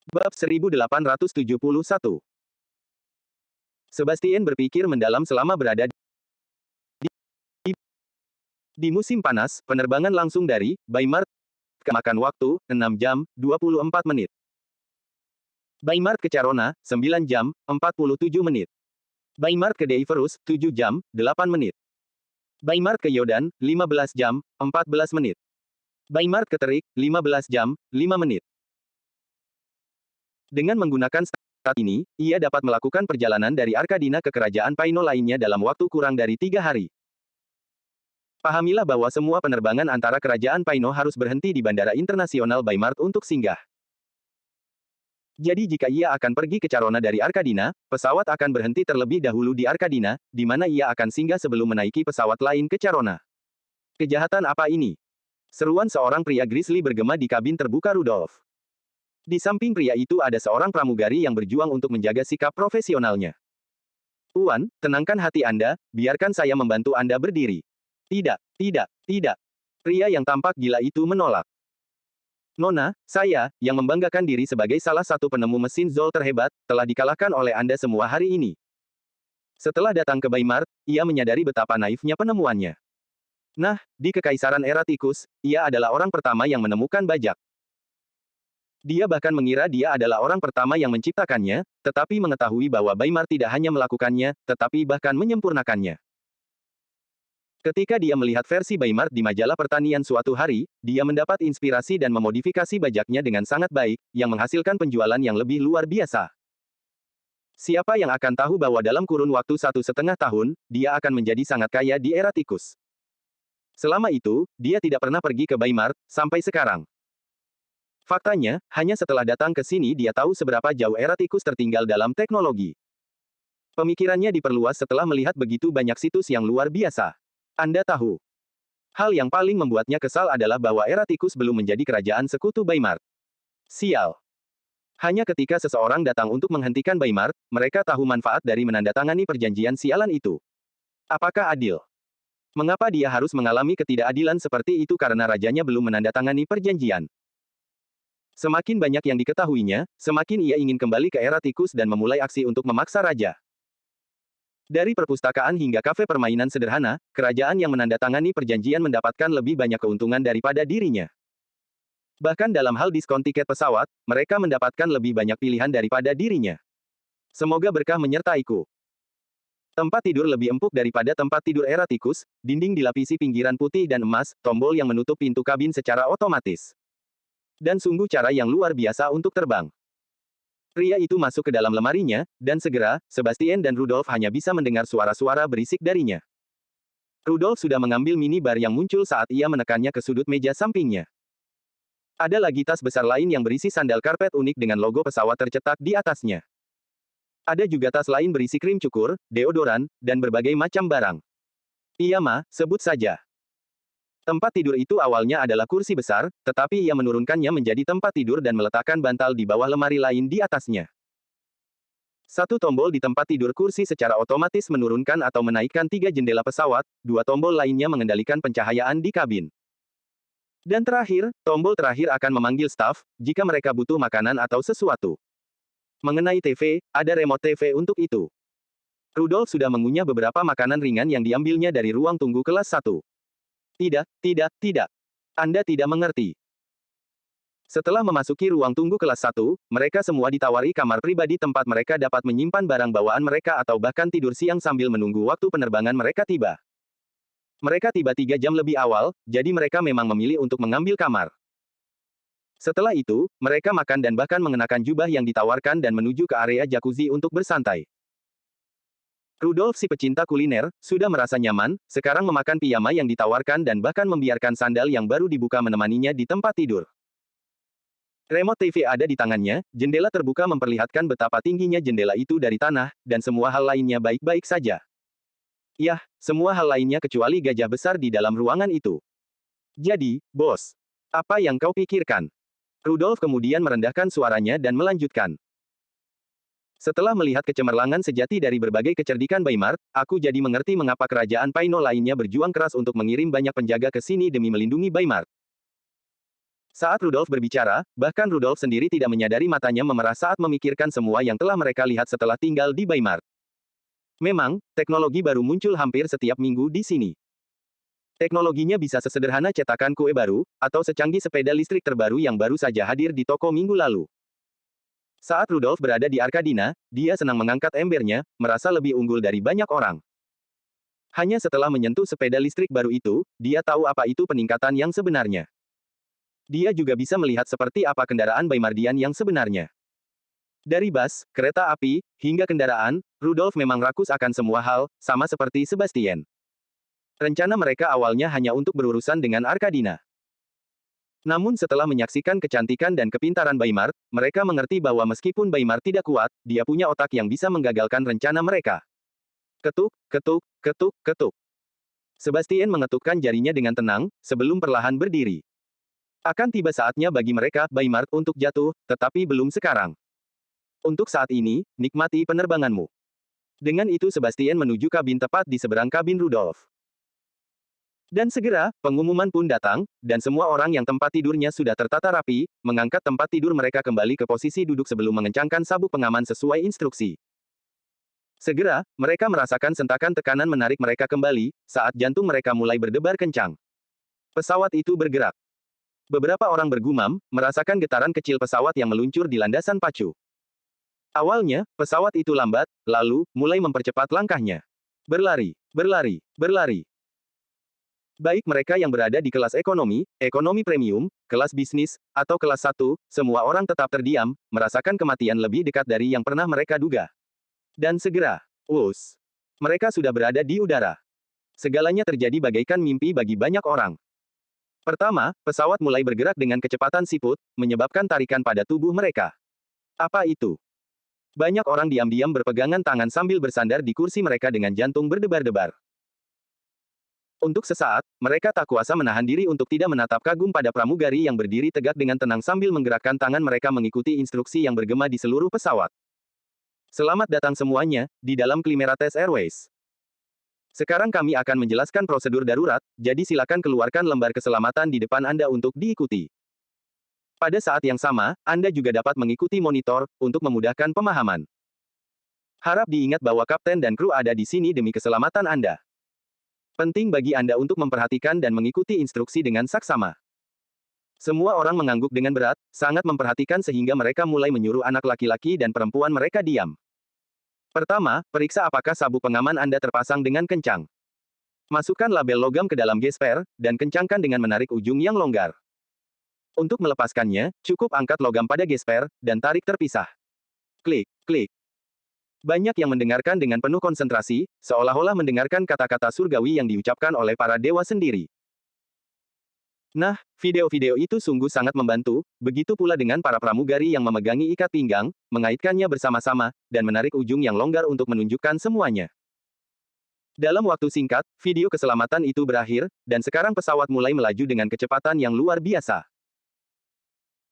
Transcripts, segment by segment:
Bab 1871. Sebastian berpikir mendalam selama berada di musim panas, penerbangan langsung dari Weimar ke makan waktu 6 jam 24 menit. Weimar ke Carona 9 jam 47 menit. Weimar ke Deiverus 7 jam 8 menit. Weimar ke Yodan 15 jam 14 menit. Weimar ke Terik 15 jam 5 menit. Dengan menggunakan strat ini, ia dapat melakukan perjalanan dari Arkadina ke kerajaan Paino lainnya dalam waktu kurang dari 3 hari. Pahamilah bahwa semua penerbangan antara kerajaan Paino harus berhenti di Bandara Internasional Weimar untuk singgah. Jadi jika ia akan pergi ke Carona dari Arkadina, pesawat akan berhenti terlebih dahulu di Arkadina, di mana ia akan singgah sebelum menaiki pesawat lain ke Carona. Kejahatan apa ini? Seruan seorang pria grizzly bergema di kabin terbuka Rudolf. Di samping pria itu ada seorang pramugari yang berjuang untuk menjaga sikap profesionalnya. Tuan, tenangkan hati Anda, biarkan saya membantu Anda berdiri. Tidak, tidak, tidak. Pria yang tampak gila itu menolak. Nona, saya, yang membanggakan diri sebagai salah satu penemu mesin Zoll terhebat, telah dikalahkan oleh Anda semua hari ini. Setelah datang ke Weimar, ia menyadari betapa naifnya penemuannya. Nah, di Kekaisaran Era Tikus, ia adalah orang pertama yang menemukan bajak. Dia bahkan mengira dia adalah orang pertama yang menciptakannya, tetapi mengetahui bahwa Weimar tidak hanya melakukannya, tetapi bahkan menyempurnakannya. Ketika dia melihat versi Weimar di majalah pertanian suatu hari, dia mendapat inspirasi dan memodifikasi bajaknya dengan sangat baik, yang menghasilkan penjualan yang lebih luar biasa. Siapa yang akan tahu bahwa dalam kurun waktu 1,5 tahun, dia akan menjadi sangat kaya di Era Tikus. Selama itu, dia tidak pernah pergi ke Weimar, sampai sekarang. Faktanya, hanya setelah datang ke sini dia tahu seberapa jauh Era Tikus tertinggal dalam teknologi. Pemikirannya diperluas setelah melihat begitu banyak situs yang luar biasa. Anda tahu. Hal yang paling membuatnya kesal adalah bahwa Era Tikus belum menjadi kerajaan sekutu Weimar. Sial. Hanya ketika seseorang datang untuk menghentikan Weimar, mereka tahu manfaat dari menandatangani perjanjian sialan itu. Apakah adil? Mengapa dia harus mengalami ketidakadilan seperti itu karena rajanya belum menandatangani perjanjian? Semakin banyak yang diketahuinya, semakin ia ingin kembali ke Era Tikus dan memulai aksi untuk memaksa raja. Dari perpustakaan hingga kafe permainan sederhana, kerajaan yang menandatangani perjanjian mendapatkan lebih banyak keuntungan daripada dirinya. Bahkan dalam hal diskon tiket pesawat, mereka mendapatkan lebih banyak pilihan daripada dirinya. Semoga berkah menyertaiku. Tempat tidur lebih empuk daripada tempat tidur Era Tikus, dinding dilapisi pinggiran putih dan emas, tombol yang menutup pintu kabin secara otomatis. Dan sungguh cara yang luar biasa untuk terbang. Pria itu masuk ke dalam lemarinya, dan segera, Sebastian dan Rudolf hanya bisa mendengar suara-suara berisik darinya. Rudolf sudah mengambil minibar yang muncul saat ia menekannya ke sudut meja sampingnya. Ada lagi tas besar lain yang berisi sandal karpet unik dengan logo pesawat tercetak di atasnya. Ada juga tas lain berisi krim cukur, deodoran, dan berbagai macam barang. Iya ma, sebut saja. Tempat tidur itu awalnya adalah kursi besar, tetapi ia menurunkannya menjadi tempat tidur dan meletakkan bantal di bawah lemari lain di atasnya. Satu tombol di tempat tidur kursi secara otomatis menurunkan atau menaikkan 3 jendela pesawat, 2 tombol lainnya mengendalikan pencahayaan di kabin. Dan terakhir, tombol terakhir akan memanggil staf, jika mereka butuh makanan atau sesuatu. Mengenai TV, ada remote TV untuk itu. Rudolf sudah mengunyah beberapa makanan ringan yang diambilnya dari ruang tunggu kelas 1. Tidak, tidak, tidak. Anda tidak mengerti. Setelah memasuki ruang tunggu kelas 1, mereka semua ditawari kamar pribadi tempat mereka dapat menyimpan barang bawaan mereka atau bahkan tidur siang sambil menunggu waktu penerbangan mereka tiba. Mereka tiba 3 jam lebih awal, jadi mereka memang memilih untuk mengambil kamar. Setelah itu, mereka makan dan bahkan mengenakan jubah yang ditawarkan dan menuju ke area jacuzzi untuk bersantai. Rudolf si pecinta kuliner, sudah merasa nyaman, sekarang memakan piyama yang ditawarkan dan bahkan membiarkan sandal yang baru dibuka menemaninya di tempat tidur. Remote TV ada di tangannya, jendela terbuka memperlihatkan betapa tingginya jendela itu dari tanah, dan semua hal lainnya baik-baik saja. Yah, semua hal lainnya kecuali gajah besar di dalam ruangan itu. Jadi, bos, apa yang kau pikirkan? Rudolf kemudian merendahkan suaranya dan melanjutkan. Setelah melihat kecemerlangan sejati dari berbagai kecerdikan Weimar, aku jadi mengerti mengapa kerajaan Paino lainnya berjuang keras untuk mengirim banyak penjaga ke sini demi melindungi Weimar. Saat Rudolf berbicara, bahkan Rudolf sendiri tidak menyadari matanya memerah saat memikirkan semua yang telah mereka lihat setelah tinggal di Weimar. Memang, teknologi baru muncul hampir setiap minggu di sini. Teknologinya bisa sesederhana cetakan kue baru, atau secanggih sepeda listrik terbaru yang baru saja hadir di toko minggu lalu. Saat Rudolf berada di Arkadina, dia senang mengangkat embernya, merasa lebih unggul dari banyak orang. Hanya setelah menyentuh sepeda listrik baru itu, dia tahu apa itu peningkatan yang sebenarnya. Dia juga bisa melihat seperti apa kendaraan Weimardian yang sebenarnya. Dari bus, kereta api, hingga kendaraan, Rudolf memang rakus akan semua hal, sama seperti Sebastian. Rencana mereka awalnya hanya untuk berurusan dengan Arkadina. Namun setelah menyaksikan kecantikan dan kepintaran Weimar, mereka mengerti bahwa meskipun Weimar tidak kuat, dia punya otak yang bisa menggagalkan rencana mereka. Ketuk, ketuk, ketuk, ketuk. Sebastian mengetukkan jarinya dengan tenang, sebelum perlahan berdiri. Akan tiba saatnya bagi mereka, Weimar, untuk jatuh, tetapi belum sekarang. Untuk saat ini, nikmati penerbanganmu. Dengan itu Sebastian menuju kabin tepat di seberang kabin Rudolf. Dan segera, pengumuman pun datang, dan semua orang yang tempat tidurnya sudah tertata rapi, mengangkat tempat tidur mereka kembali ke posisi duduk sebelum mengencangkan sabuk pengaman sesuai instruksi. Segera, mereka merasakan sentakan tekanan menarik mereka kembali, saat jantung mereka mulai berdebar kencang. Pesawat itu bergerak. Beberapa orang bergumam, merasakan getaran kecil pesawat yang meluncur di landasan pacu. Awalnya, pesawat itu lambat, lalu, mulai mempercepat langkahnya. Berlari, berlari, berlari. Baik mereka yang berada di kelas ekonomi, ekonomi premium, kelas bisnis, atau kelas 1, semua orang tetap terdiam, merasakan kematian lebih dekat dari yang pernah mereka duga. Dan segera, mereka sudah berada di udara. Segalanya terjadi bagaikan mimpi bagi banyak orang. Pertama, pesawat mulai bergerak dengan kecepatan siput, menyebabkan tarikan pada tubuh mereka. Apa itu? Banyak orang diam-diam berpegangan tangan sambil bersandar di kursi mereka dengan jantung berdebar-debar. Untuk sesaat, mereka tak kuasa menahan diri untuk tidak menatap kagum pada pramugari yang berdiri tegak dengan tenang sambil menggerakkan tangan mereka mengikuti instruksi yang bergema di seluruh pesawat. Selamat datang semuanya, di dalam Climerates Airways. Sekarang kami akan menjelaskan prosedur darurat, jadi silakan keluarkan lembar keselamatan di depan Anda untuk diikuti. Pada saat yang sama, Anda juga dapat mengikuti monitor, untuk memudahkan pemahaman. Harap diingat bahwa kapten dan kru ada di sini demi keselamatan Anda. Penting bagi Anda untuk memperhatikan dan mengikuti instruksi dengan saksama. Semua orang mengangguk dengan berat, sangat memperhatikan sehingga mereka mulai menyuruh anak laki-laki dan perempuan mereka diam. Pertama, periksa apakah sabuk pengaman Anda terpasang dengan kencang. Masukkan label logam ke dalam gesper, dan kencangkan dengan menarik ujung yang longgar. Untuk melepaskannya, cukup angkat logam pada gesper, dan tarik terpisah. Klik, klik. Banyak yang mendengarkan dengan penuh konsentrasi, seolah-olah mendengarkan kata-kata surgawi yang diucapkan oleh para dewa sendiri. Nah, video-video itu sungguh sangat membantu, begitu pula dengan para pramugari yang memegangi ikat pinggang, mengaitkannya bersama-sama, dan menarik ujung yang longgar untuk menunjukkan semuanya. Dalam waktu singkat, video keselamatan itu berakhir, dan sekarang pesawat mulai melaju dengan kecepatan yang luar biasa.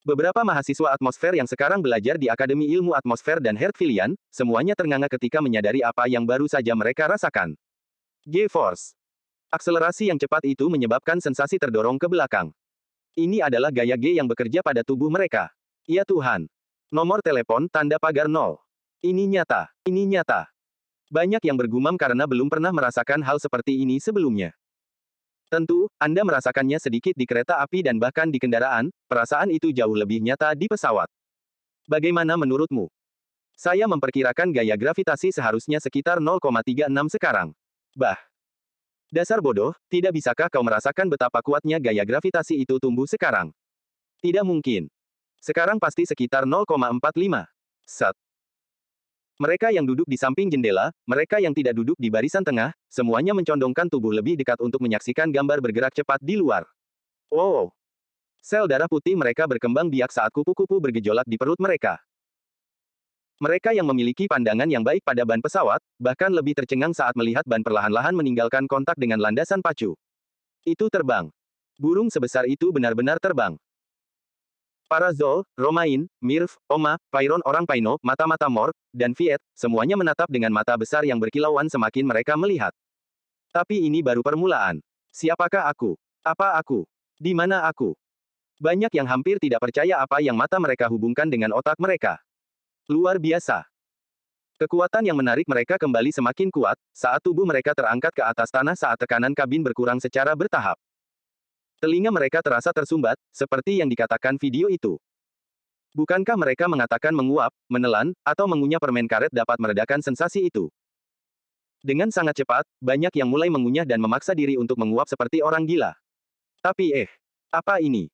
Beberapa mahasiswa atmosfer yang sekarang belajar di Akademi Ilmu Atmosfer dan Hertfilian, semuanya ternganga ketika menyadari apa yang baru saja mereka rasakan. G-Force. Akselerasi yang cepat itu menyebabkan sensasi terdorong ke belakang. Ini adalah gaya G yang bekerja pada tubuh mereka. Ya Tuhan. Nomor telepon, tanda pagar 0. Ini nyata. Ini nyata. Banyak yang bergumam karena belum pernah merasakan hal seperti ini sebelumnya. Tentu, Anda merasakannya sedikit di kereta api dan bahkan di kendaraan, perasaan itu jauh lebih nyata di pesawat. Bagaimana menurutmu? Saya memperkirakan gaya gravitasi seharusnya sekitar 0,36 sekarang. Bah. Dasar bodoh, tidak bisakah kau merasakan betapa kuatnya gaya gravitasi itu tumbuh sekarang? Tidak mungkin. Sekarang pasti sekitar 0,45. Set. Mereka yang duduk di samping jendela, mereka yang tidak duduk di barisan tengah, semuanya mencondongkan tubuh lebih dekat untuk menyaksikan gambar bergerak cepat di luar. Wow. Sel darah putih mereka berkembang biak saat kupu-kupu bergejolak di perut mereka. Mereka yang memiliki pandangan yang baik pada ban pesawat, bahkan lebih tercengang saat melihat ban perlahan-lahan meninggalkan kontak dengan landasan pacu. Itu terbang. Burung sebesar itu benar-benar terbang. Para Zol, Romain, Mirv, Oma, Pairon orang Paino, mata-mata Morg, dan Viet, semuanya menatap dengan mata besar yang berkilauan semakin mereka melihat. Tapi ini baru permulaan. Siapakah aku? Apa aku? Di mana aku? Banyak yang hampir tidak percaya apa yang mata mereka hubungkan dengan otak mereka. Luar biasa. Kekuatan yang menarik mereka kembali semakin kuat, saat tubuh mereka terangkat ke atas tanah saat tekanan kabin berkurang secara bertahap. Telinga mereka terasa tersumbat, seperti yang dikatakan video itu. Bukankah mereka mengatakan menguap, menelan, atau mengunyah permen karet dapat meredakan sensasi itu? Dengan sangat cepat, banyak yang mulai mengunyah dan memaksa diri untuk menguap seperti orang gila. Tapi apa ini?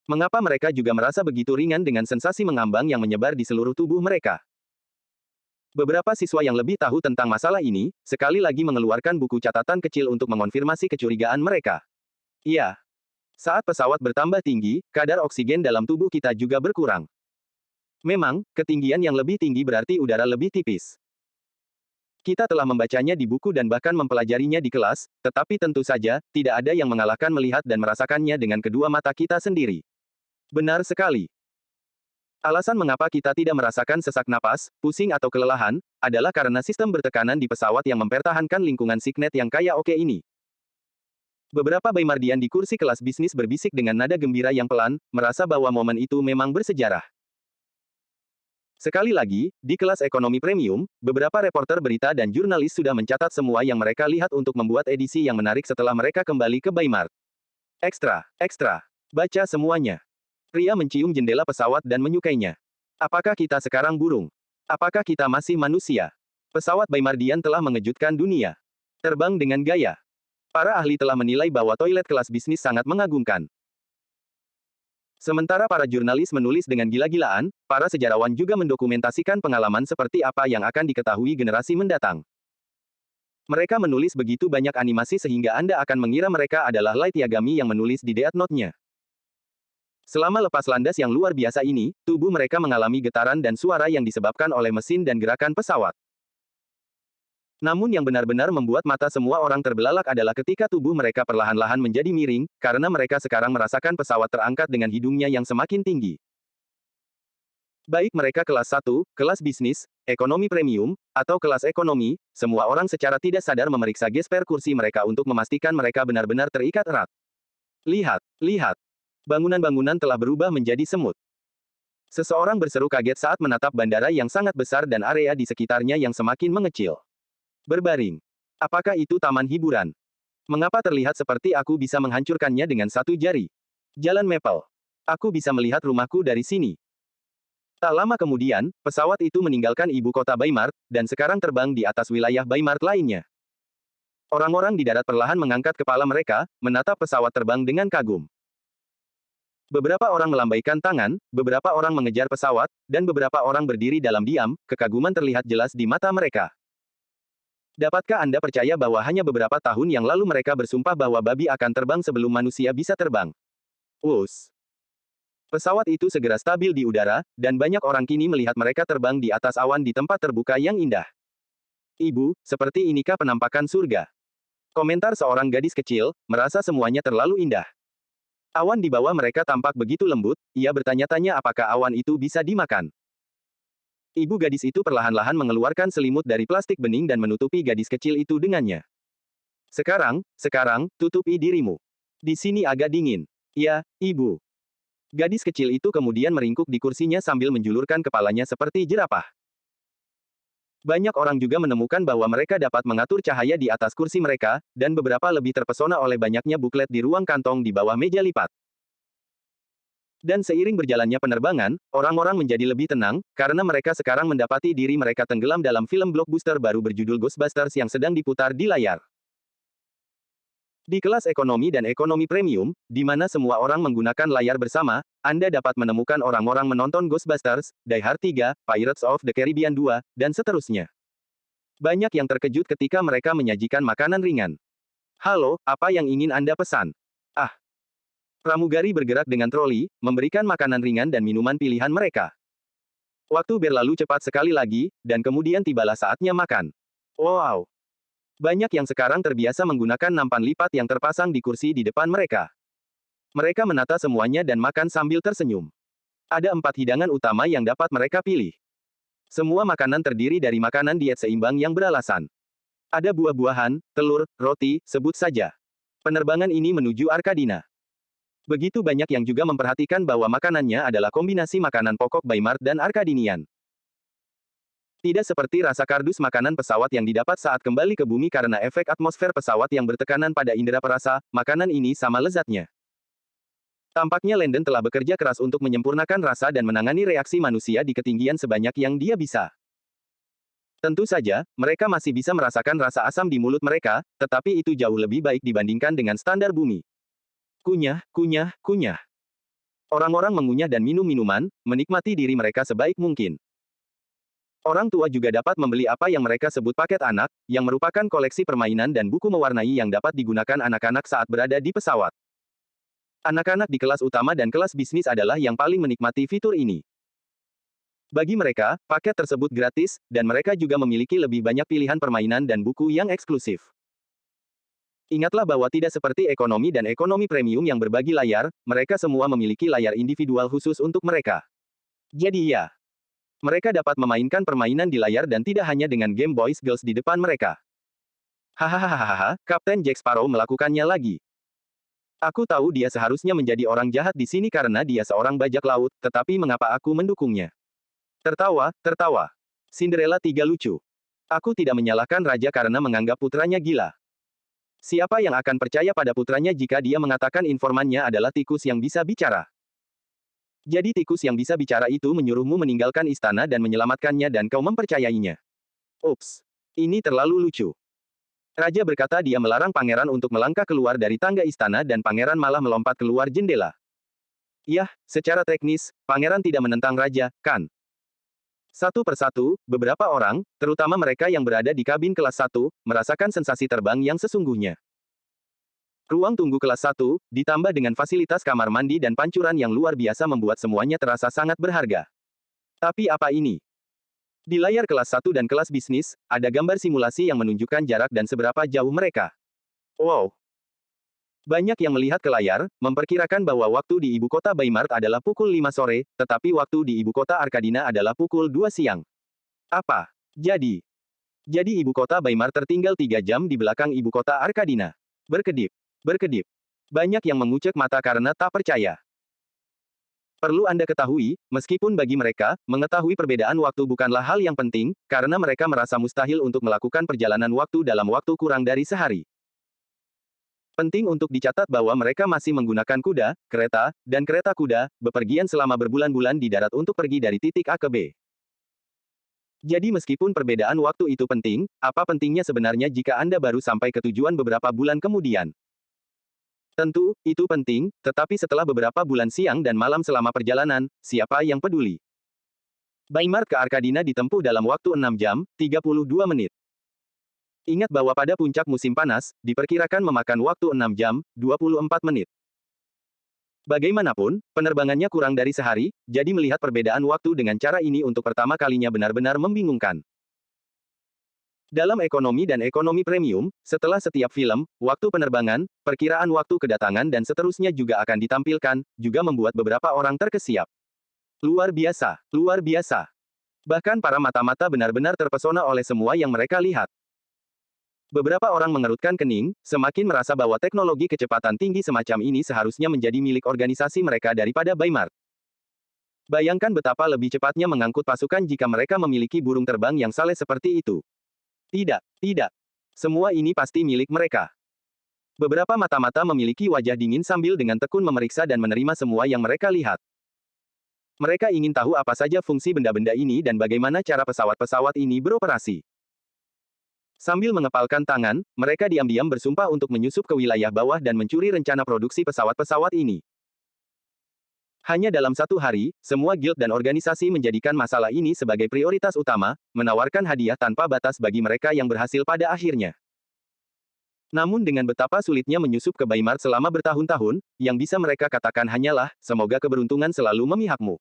Mengapa mereka juga merasa begitu ringan dengan sensasi mengambang yang menyebar di seluruh tubuh mereka? Beberapa siswa yang lebih tahu tentang masalah ini, sekali lagi mengeluarkan buku catatan kecil untuk mengonfirmasi kecurigaan mereka. Iya. Saat pesawat bertambah tinggi, kadar oksigen dalam tubuh kita juga berkurang. Memang, ketinggian yang lebih tinggi berarti udara lebih tipis. Kita telah membacanya di buku dan bahkan mempelajarinya di kelas, tetapi tentu saja, tidak ada yang mengalahkan melihat dan merasakannya dengan kedua mata kita sendiri. Benar sekali. Alasan mengapa kita tidak merasakan sesak napas, pusing atau kelelahan, adalah karena sistem bertekanan di pesawat yang mempertahankan lingkungan signet yang kaya oke ini. Beberapa Baymardian di kursi kelas bisnis berbisik dengan nada gembira yang pelan, merasa bahwa momen itu memang bersejarah. Sekali lagi, di kelas ekonomi premium, beberapa reporter berita dan jurnalis sudah mencatat semua yang mereka lihat untuk membuat edisi yang menarik setelah mereka kembali ke Baymard. Ekstra, ekstra. Baca semuanya. Pria mencium jendela pesawat dan menyukainya. Apakah kita sekarang burung? Apakah kita masih manusia? Pesawat Baymardian telah mengejutkan dunia. Terbang dengan gaya. Para ahli telah menilai bahwa toilet kelas bisnis sangat mengagumkan. Sementara para jurnalis menulis dengan gila-gilaan, para sejarawan juga mendokumentasikan pengalaman seperti apa yang akan diketahui generasi mendatang. Mereka menulis begitu banyak animasi sehingga Anda akan mengira mereka adalah Light Yagami yang menulis di Death Note-nya. Selama lepas landas yang luar biasa ini, tubuh mereka mengalami getaran dan suara yang disebabkan oleh mesin dan gerakan pesawat. Namun yang benar-benar membuat mata semua orang terbelalak adalah ketika tubuh mereka perlahan-lahan menjadi miring, karena mereka sekarang merasakan pesawat terangkat dengan hidungnya yang semakin tinggi. Baik mereka kelas 1, kelas bisnis, ekonomi premium, atau kelas ekonomi, semua orang secara tidak sadar memeriksa gesper kursi mereka untuk memastikan mereka benar-benar terikat erat. Lihat, lihat. Bangunan-bangunan telah berubah menjadi semut. Seseorang berseru kaget saat menatap bandara yang sangat besar dan area di sekitarnya yang semakin mengecil. Berbaring. Apakah itu taman hiburan? Mengapa terlihat seperti aku bisa menghancurkannya dengan satu jari? Jalan Maple. Aku bisa melihat rumahku dari sini. Tak lama kemudian, pesawat itu meninggalkan ibu kota Baymard, dan sekarang terbang di atas wilayah Baymard lainnya. Orang-orang di darat perlahan mengangkat kepala mereka, menatap pesawat terbang dengan kagum. Beberapa orang melambaikan tangan, beberapa orang mengejar pesawat, dan beberapa orang berdiri dalam diam, kekaguman terlihat jelas di mata mereka. Dapatkah Anda percaya bahwa hanya beberapa tahun yang lalu mereka bersumpah bahwa babi akan terbang sebelum manusia bisa terbang? Us. Pesawat itu segera stabil di udara, dan banyak orang kini melihat mereka terbang di atas awan di tempat terbuka yang indah. Ibu, seperti inikah penampakan surga? Komentar seorang gadis kecil, merasa semuanya terlalu indah. Awan di bawah mereka tampak begitu lembut, ia bertanya-tanya apakah awan itu bisa dimakan. Ibu gadis itu perlahan-lahan mengeluarkan selimut dari plastik bening dan menutupi gadis kecil itu dengannya. Sekarang, tutupi dirimu. Di sini agak dingin. Ya, ibu. Gadis kecil itu kemudian meringkuk di kursinya sambil menjulurkan kepalanya seperti jerapah. Banyak orang juga menemukan bahwa mereka dapat mengatur cahaya di atas kursi mereka, dan beberapa lebih terpesona oleh banyaknya buklet di ruang kantong di bawah meja lipat. Dan seiring berjalannya penerbangan, orang-orang menjadi lebih tenang, karena mereka sekarang mendapati diri mereka tenggelam dalam film blockbuster baru berjudul Ghostbusters yang sedang diputar di layar. Di kelas ekonomi dan ekonomi premium, di mana semua orang menggunakan layar bersama, Anda dapat menemukan orang-orang menonton Ghostbusters, Die Hard 3, Pirates of the Caribbean 2, dan seterusnya. Banyak yang terkejut ketika mereka menyajikan makanan ringan. Halo, apa yang ingin Anda pesan? Ah. Pramugari bergerak dengan troli, memberikan makanan ringan dan minuman pilihan mereka. Waktu berlalu cepat sekali lagi, dan kemudian tibalah saatnya makan. Wow! Banyak yang sekarang terbiasa menggunakan nampan lipat yang terpasang di kursi di depan mereka. Mereka menata semuanya dan makan sambil tersenyum. Ada 4 hidangan utama yang dapat mereka pilih. Semua makanan terdiri dari makanan diet seimbang yang beralasan. Ada buah-buahan, telur, roti, sebut saja. Penerbangan ini menuju Arkadina. Begitu banyak yang juga memperhatikan bahwa makanannya adalah kombinasi makanan pokok Baymart dan Arkadinian. Tidak seperti rasa kardus makanan pesawat yang didapat saat kembali ke bumi karena efek atmosfer pesawat yang bertekanan pada indera perasa, makanan ini sama lezatnya. Tampaknya Landon telah bekerja keras untuk menyempurnakan rasa dan menangani reaksi manusia di ketinggian sebanyak yang dia bisa. Tentu saja, mereka masih bisa merasakan rasa asam di mulut mereka, tetapi itu jauh lebih baik dibandingkan dengan standar bumi. Kunyah, kunyah, kunyah. Orang-orang mengunyah dan minum minuman, menikmati diri mereka sebaik mungkin. Orang tua juga dapat membeli apa yang mereka sebut paket anak, yang merupakan koleksi permainan dan buku mewarnai yang dapat digunakan anak-anak saat berada di pesawat. Anak-anak di kelas utama dan kelas bisnis adalah yang paling menikmati fitur ini. Bagi mereka, paket tersebut gratis, dan mereka juga memiliki lebih banyak pilihan permainan dan buku yang eksklusif. Ingatlah bahwa tidak seperti ekonomi dan ekonomi premium yang berbagi layar, mereka semua memiliki layar individual khusus untuk mereka. Jadi ya, mereka dapat memainkan permainan di layar dan tidak hanya dengan Game Boys Girls di depan mereka. Hahaha, Kapten Jack Sparrow melakukannya lagi. Aku tahu dia seharusnya menjadi orang jahat di sini karena dia seorang bajak laut, tetapi mengapa aku mendukungnya? Tertawa, tertawa. Cinderella 3 lucu. Aku tidak menyalahkan raja karena menganggap putranya gila. Siapa yang akan percaya pada putranya jika dia mengatakan informannya adalah tikus yang bisa bicara? Jadi tikus yang bisa bicara itu menyuruhmu meninggalkan istana dan menyelamatkannya dan kau mempercayainya. Ups. Ini terlalu lucu. Raja berkata dia melarang pangeran untuk melangkah keluar dari tangga istana dan pangeran malah melompat keluar jendela. Yah, secara teknis, pangeran tidak menentang raja, kan? Satu persatu, beberapa orang, terutama mereka yang berada di kabin kelas 1, merasakan sensasi terbang yang sesungguhnya. Ruang tunggu kelas 1, ditambah dengan fasilitas kamar mandi dan pancuran yang luar biasa membuat semuanya terasa sangat berharga. Tapi apa ini? Di layar kelas 1 dan kelas bisnis, ada gambar simulasi yang menunjukkan jarak dan seberapa jauh mereka. Wow! Banyak yang melihat ke layar, memperkirakan bahwa waktu di ibu kota Baymart adalah pukul 5 sore, tetapi waktu di ibu kota Arkadina adalah pukul 2 siang. Apa? Jadi ibu kota Baymart tertinggal 3 jam di belakang ibu kota Arkadina. Berkedip. Berkedip. Banyak yang mengucek mata karena tak percaya. Perlu Anda ketahui, meskipun bagi mereka, mengetahui perbedaan waktu bukanlah hal yang penting, karena mereka merasa mustahil untuk melakukan perjalanan waktu dalam waktu kurang dari sehari. Penting untuk dicatat bahwa mereka masih menggunakan kuda, kereta, dan kereta kuda, bepergian selama berbulan-bulan di darat untuk pergi dari titik A ke B. Jadi meskipun perbedaan waktu itu penting, apa pentingnya sebenarnya jika Anda baru sampai ke tujuan beberapa bulan kemudian? Tentu, itu penting, tetapi setelah beberapa bulan siang dan malam selama perjalanan, siapa yang peduli? Baymart ke Arkadina ditempuh dalam waktu 6 jam, 32 menit. Ingat bahwa pada puncak musim panas, diperkirakan memakan waktu 6 jam, 24 menit. Bagaimanapun, penerbangannya kurang dari sehari, jadi melihat perbedaan waktu dengan cara ini untuk pertama kalinya benar-benar membingungkan. Dalam ekonomi dan ekonomi premium, setelah setiap film, waktu penerbangan, perkiraan waktu kedatangan dan seterusnya juga akan ditampilkan, juga membuat beberapa orang terkesiap. Luar biasa, luar biasa. Bahkan para mata-mata benar-benar terpesona oleh semua yang mereka lihat. Beberapa orang mengerutkan kening, semakin merasa bahwa teknologi kecepatan tinggi semacam ini seharusnya menjadi milik organisasi mereka daripada Baymart. Bayangkan betapa lebih cepatnya mengangkut pasukan jika mereka memiliki burung terbang yang saleh seperti itu. Tidak, tidak. Semua ini pasti milik mereka. Beberapa mata-mata memiliki wajah dingin sambil dengan tekun memeriksa dan menerima semua yang mereka lihat. Mereka ingin tahu apa saja fungsi benda-benda ini dan bagaimana cara pesawat-pesawat ini beroperasi. Sambil mengepalkan tangan, mereka diam-diam bersumpah untuk menyusup ke wilayah bawah dan mencuri rencana produksi pesawat-pesawat ini. Hanya dalam satu hari, semua guild dan organisasi menjadikan masalah ini sebagai prioritas utama, menawarkan hadiah tanpa batas bagi mereka yang berhasil pada akhirnya. Namun dengan betapa sulitnya menyusup ke Baymart selama bertahun-tahun, yang bisa mereka katakan hanyalah, semoga keberuntungan selalu memihakmu.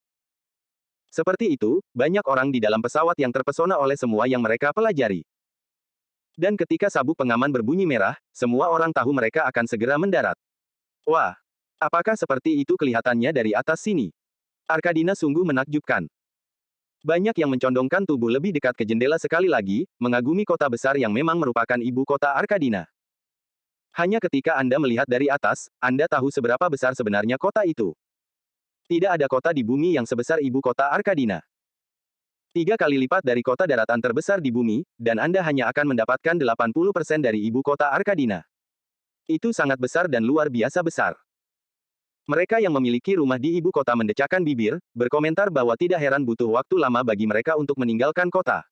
Seperti itu, banyak orang di dalam pesawat yang terpesona oleh semua yang mereka pelajari. Dan ketika sabuk pengaman berbunyi merah, semua orang tahu mereka akan segera mendarat. Wah! Apakah seperti itu kelihatannya dari atas sini? Arkadina sungguh menakjubkan. Banyak yang mencondongkan tubuh lebih dekat ke jendela sekali lagi, mengagumi kota besar yang memang merupakan ibu kota Arkadina. Hanya ketika Anda melihat dari atas, Anda tahu seberapa besar sebenarnya kota itu. Tidak ada kota di bumi yang sebesar ibu kota Arkadina. 3 kali lipat dari kota daratan terbesar di bumi, dan Anda hanya akan mendapatkan 80% dari ibu kota Arkadina. Itu sangat besar dan luar biasa besar. Mereka yang memiliki rumah di ibu kota mendecakkan bibir, berkomentar bahwa tidak heran butuh waktu lama bagi mereka untuk meninggalkan kota.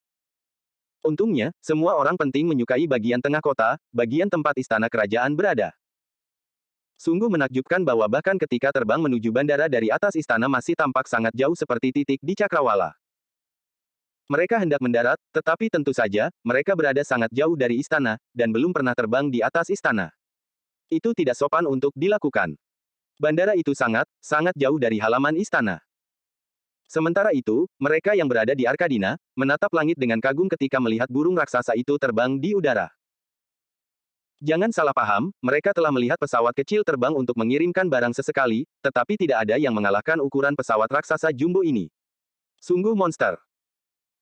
Untungnya, semua orang penting menyukai bagian tengah kota, bagian tempat istana kerajaan berada. Sungguh menakjubkan bahwa bahkan ketika terbang menuju bandara dari atas istana masih tampak sangat jauh seperti titik di cakrawala. Mereka hendak mendarat, tetapi tentu saja, mereka berada sangat jauh dari istana, dan belum pernah terbang di atas istana. Itu tidak sopan untuk dilakukan. Bandara itu sangat, sangat jauh dari halaman istana. Sementara itu, mereka yang berada di Arkadina, menatap langit dengan kagum ketika melihat burung raksasa itu terbang di udara. Jangan salah paham, mereka telah melihat pesawat kecil terbang untuk mengirimkan barang sesekali, tetapi tidak ada yang mengalahkan ukuran pesawat raksasa jumbo ini. Sungguh monster.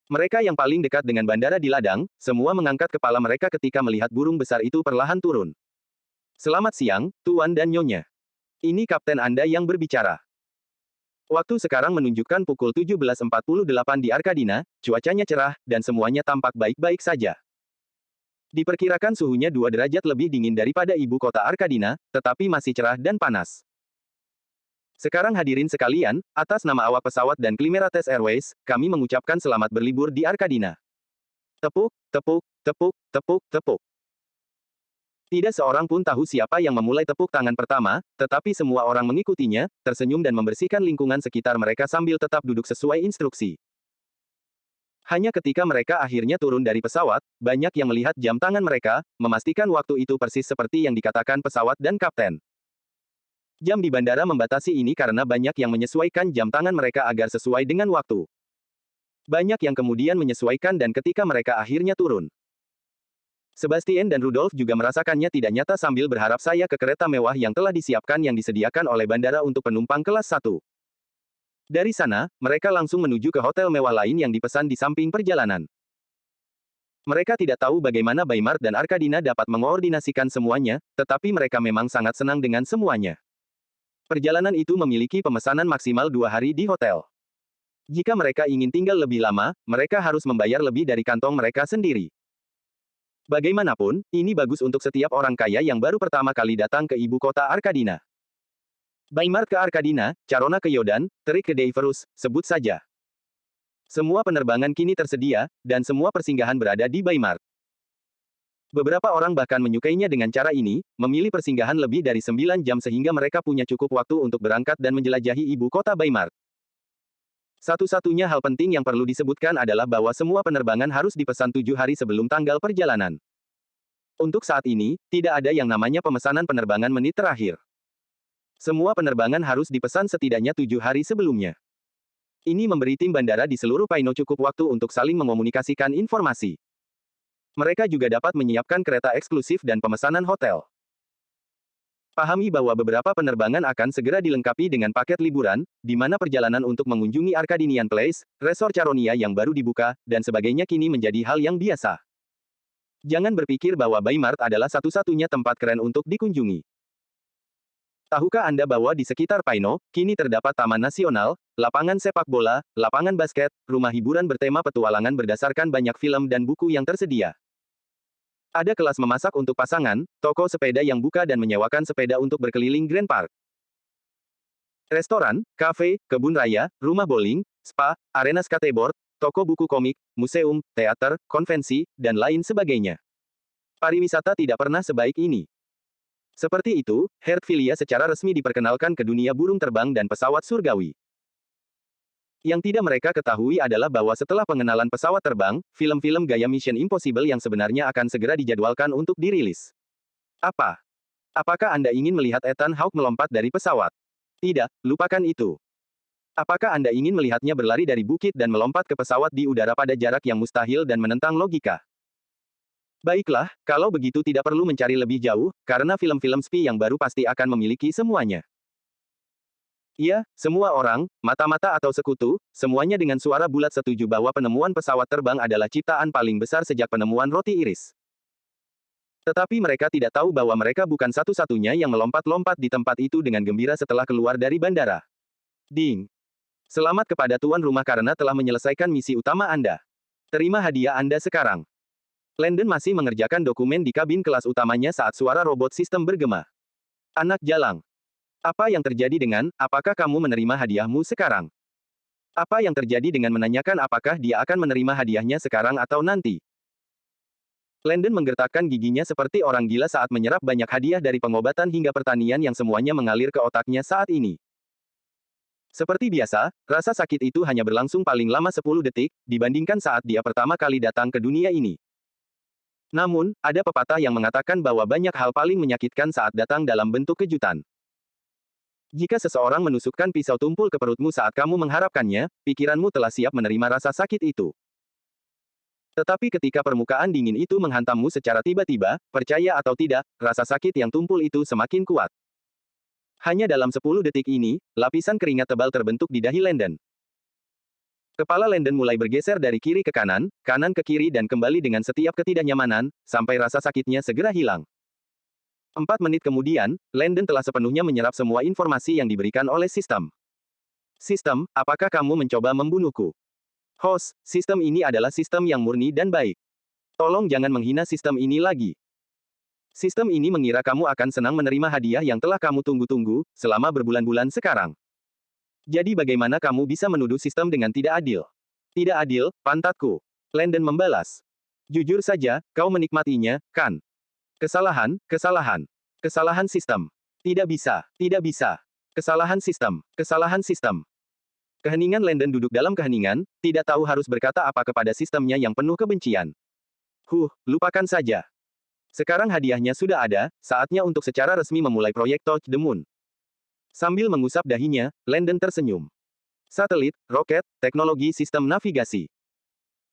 Mereka yang paling dekat dengan bandara di ladang, semua mengangkat kepala mereka ketika melihat burung besar itu perlahan turun. Selamat siang, Tuan dan Nyonya. Ini kapten Anda yang berbicara. Waktu sekarang menunjukkan pukul 17.48 di Arkadina, cuacanya cerah, dan semuanya tampak baik-baik saja. Diperkirakan suhunya 2 derajat lebih dingin daripada ibu kota Arkadina, tetapi masih cerah dan panas. Sekarang hadirin sekalian, atas nama awak pesawat dan Climerates Airways, kami mengucapkan selamat berlibur di Arkadina. Tepuk, tepuk, tepuk, tepuk, tepuk. Tidak seorang pun tahu siapa yang memulai tepuk tangan pertama, tetapi semua orang mengikutinya, tersenyum dan membersihkan lingkungan sekitar mereka sambil tetap duduk sesuai instruksi. Hanya ketika mereka akhirnya turun dari pesawat, banyak yang melihat jam tangan mereka, memastikan waktu itu persis seperti yang dikatakan pesawat dan kapten. Jam di bandara membatasi ini karena banyak yang menyesuaikan jam tangan mereka agar sesuai dengan waktu. Banyak yang kemudian menyesuaikan dan ketika mereka akhirnya turun. Sebastian dan Rudolf juga merasakannya tidak nyata sambil berharap saya ke kereta mewah yang telah disiapkan yang disediakan oleh bandara untuk penumpang kelas 1. Dari sana, mereka langsung menuju ke hotel mewah lain yang dipesan di samping perjalanan. Mereka tidak tahu bagaimana Baymart dan Arkadina dapat mengoordinasikan semuanya, tetapi mereka memang sangat senang dengan semuanya. Perjalanan itu memiliki pemesanan maksimal 2 hari di hotel. Jika mereka ingin tinggal lebih lama, mereka harus membayar lebih dari kantong mereka sendiri. Bagaimanapun, ini bagus untuk setiap orang kaya yang baru pertama kali datang ke ibu kota Arkadina. Baymart ke Arkadina, Carona ke Yodan, Terik ke Deiferus, sebut saja. Semua penerbangan kini tersedia, dan semua persinggahan berada di Baymart. Beberapa orang bahkan menyukainya dengan cara ini, memilih persinggahan lebih dari 9 jam sehingga mereka punya cukup waktu untuk berangkat dan menjelajahi ibu kota Baymart. Satu-satunya hal penting yang perlu disebutkan adalah bahwa semua penerbangan harus dipesan 7 hari sebelum tanggal perjalanan. Untuk saat ini, tidak ada yang namanya pemesanan penerbangan menit terakhir. Semua penerbangan harus dipesan setidaknya 7 hari sebelumnya. Ini memberi tim bandara di seluruh Paino cukup waktu untuk saling mengomunikasikan informasi. Mereka juga dapat menyiapkan kereta eksklusif dan pemesanan hotel. Pahami bahwa beberapa penerbangan akan segera dilengkapi dengan paket liburan, di mana perjalanan untuk mengunjungi Arkadinian Place, Resort Caronia yang baru dibuka, dan sebagainya kini menjadi hal yang biasa. Jangan berpikir bahwa Baymart adalah satu-satunya tempat keren untuk dikunjungi. Tahukah Anda bahwa di sekitar Paino, kini terdapat taman nasional, lapangan sepak bola, lapangan basket, rumah hiburan bertema petualangan berdasarkan banyak film dan buku yang tersedia. Ada kelas memasak untuk pasangan, toko sepeda yang buka dan menyewakan sepeda untuk berkeliling Grand Park. Restoran, kafe, kebun raya, rumah bowling, spa, arena skateboard, toko buku komik, museum, teater, konvensi, dan lain sebagainya. Pariwisata tidak pernah sebaik ini. Seperti itu, Hertfilia secara resmi diperkenalkan ke dunia burung terbang dan pesawat surgawi. Yang tidak mereka ketahui adalah bahwa setelah pengenalan pesawat terbang, film-film gaya Mission Impossible yang sebenarnya akan segera dijadwalkan untuk dirilis. Apa? Apakah Anda ingin melihat Ethan Hawke melompat dari pesawat? Tidak, lupakan itu. Apakah Anda ingin melihatnya berlari dari bukit dan melompat ke pesawat di udara pada jarak yang mustahil dan menentang logika? Baiklah, kalau begitu tidak perlu mencari lebih jauh, karena film-film spi yang baru pasti akan memiliki semuanya. Iya, semua orang, mata-mata atau sekutu, semuanya dengan suara bulat setuju bahwa penemuan pesawat terbang adalah ciptaan paling besar sejak penemuan roti iris. Tetapi mereka tidak tahu bahwa mereka bukan satu-satunya yang melompat-lompat di tempat itu dengan gembira setelah keluar dari bandara. Ding! Selamat kepada tuan rumah karena telah menyelesaikan misi utama Anda. Terima hadiah Anda sekarang. Landon masih mengerjakan dokumen di kabin kelas utamanya saat suara robot sistem bergema. Anak jalang. Apa yang terjadi dengan, apakah kamu menerima hadiahmu sekarang? Apa yang terjadi dengan menanyakan apakah dia akan menerima hadiahnya sekarang atau nanti? Landon menggertakkan giginya seperti orang gila saat menyerap banyak hadiah dari pengobatan hingga pertanian yang semuanya mengalir ke otaknya saat ini. Seperti biasa, rasa sakit itu hanya berlangsung paling lama 10 detik, dibandingkan saat dia pertama kali datang ke dunia ini. Namun, ada pepatah yang mengatakan bahwa banyak hal paling menyakitkan saat datang dalam bentuk kejutan. Jika seseorang menusukkan pisau tumpul ke perutmu saat kamu mengharapkannya, pikiranmu telah siap menerima rasa sakit itu. Tetapi ketika permukaan dingin itu menghantammu secara tiba-tiba, percaya atau tidak, rasa sakit yang tumpul itu semakin kuat. Hanya dalam 10 detik ini, lapisan keringat tebal terbentuk di dahi Landon. Kepala Landon mulai bergeser dari kiri ke kanan ke kiri dan kembali dengan setiap ketidaknyamanan, sampai rasa sakitnya segera hilang. 4 menit kemudian, Landon telah sepenuhnya menyerap semua informasi yang diberikan oleh sistem. Sistem, apakah kamu mencoba membunuhku? Host, sistem ini adalah sistem yang murni dan baik. Tolong jangan menghina sistem ini lagi. Sistem ini mengira kamu akan senang menerima hadiah yang telah kamu tunggu-tunggu, selama berbulan-bulan sekarang. Jadi bagaimana kamu bisa menuduh sistem dengan tidak adil? Tidak adil, pantatku. Landon membalas. Jujur saja, kau menikmatinya, kan? Kesalahan, kesalahan. Kesalahan sistem. Tidak bisa, tidak bisa. Kesalahan sistem, kesalahan sistem. Keheningan Landon duduk dalam keheningan, tidak tahu harus berkata apa kepada sistemnya yang penuh kebencian. Lupakan saja. Sekarang hadiahnya sudah ada, saatnya untuk secara resmi memulai proyek Touch the Moon. Sambil mengusap dahinya, Landon tersenyum. Satelit, roket, teknologi sistem navigasi.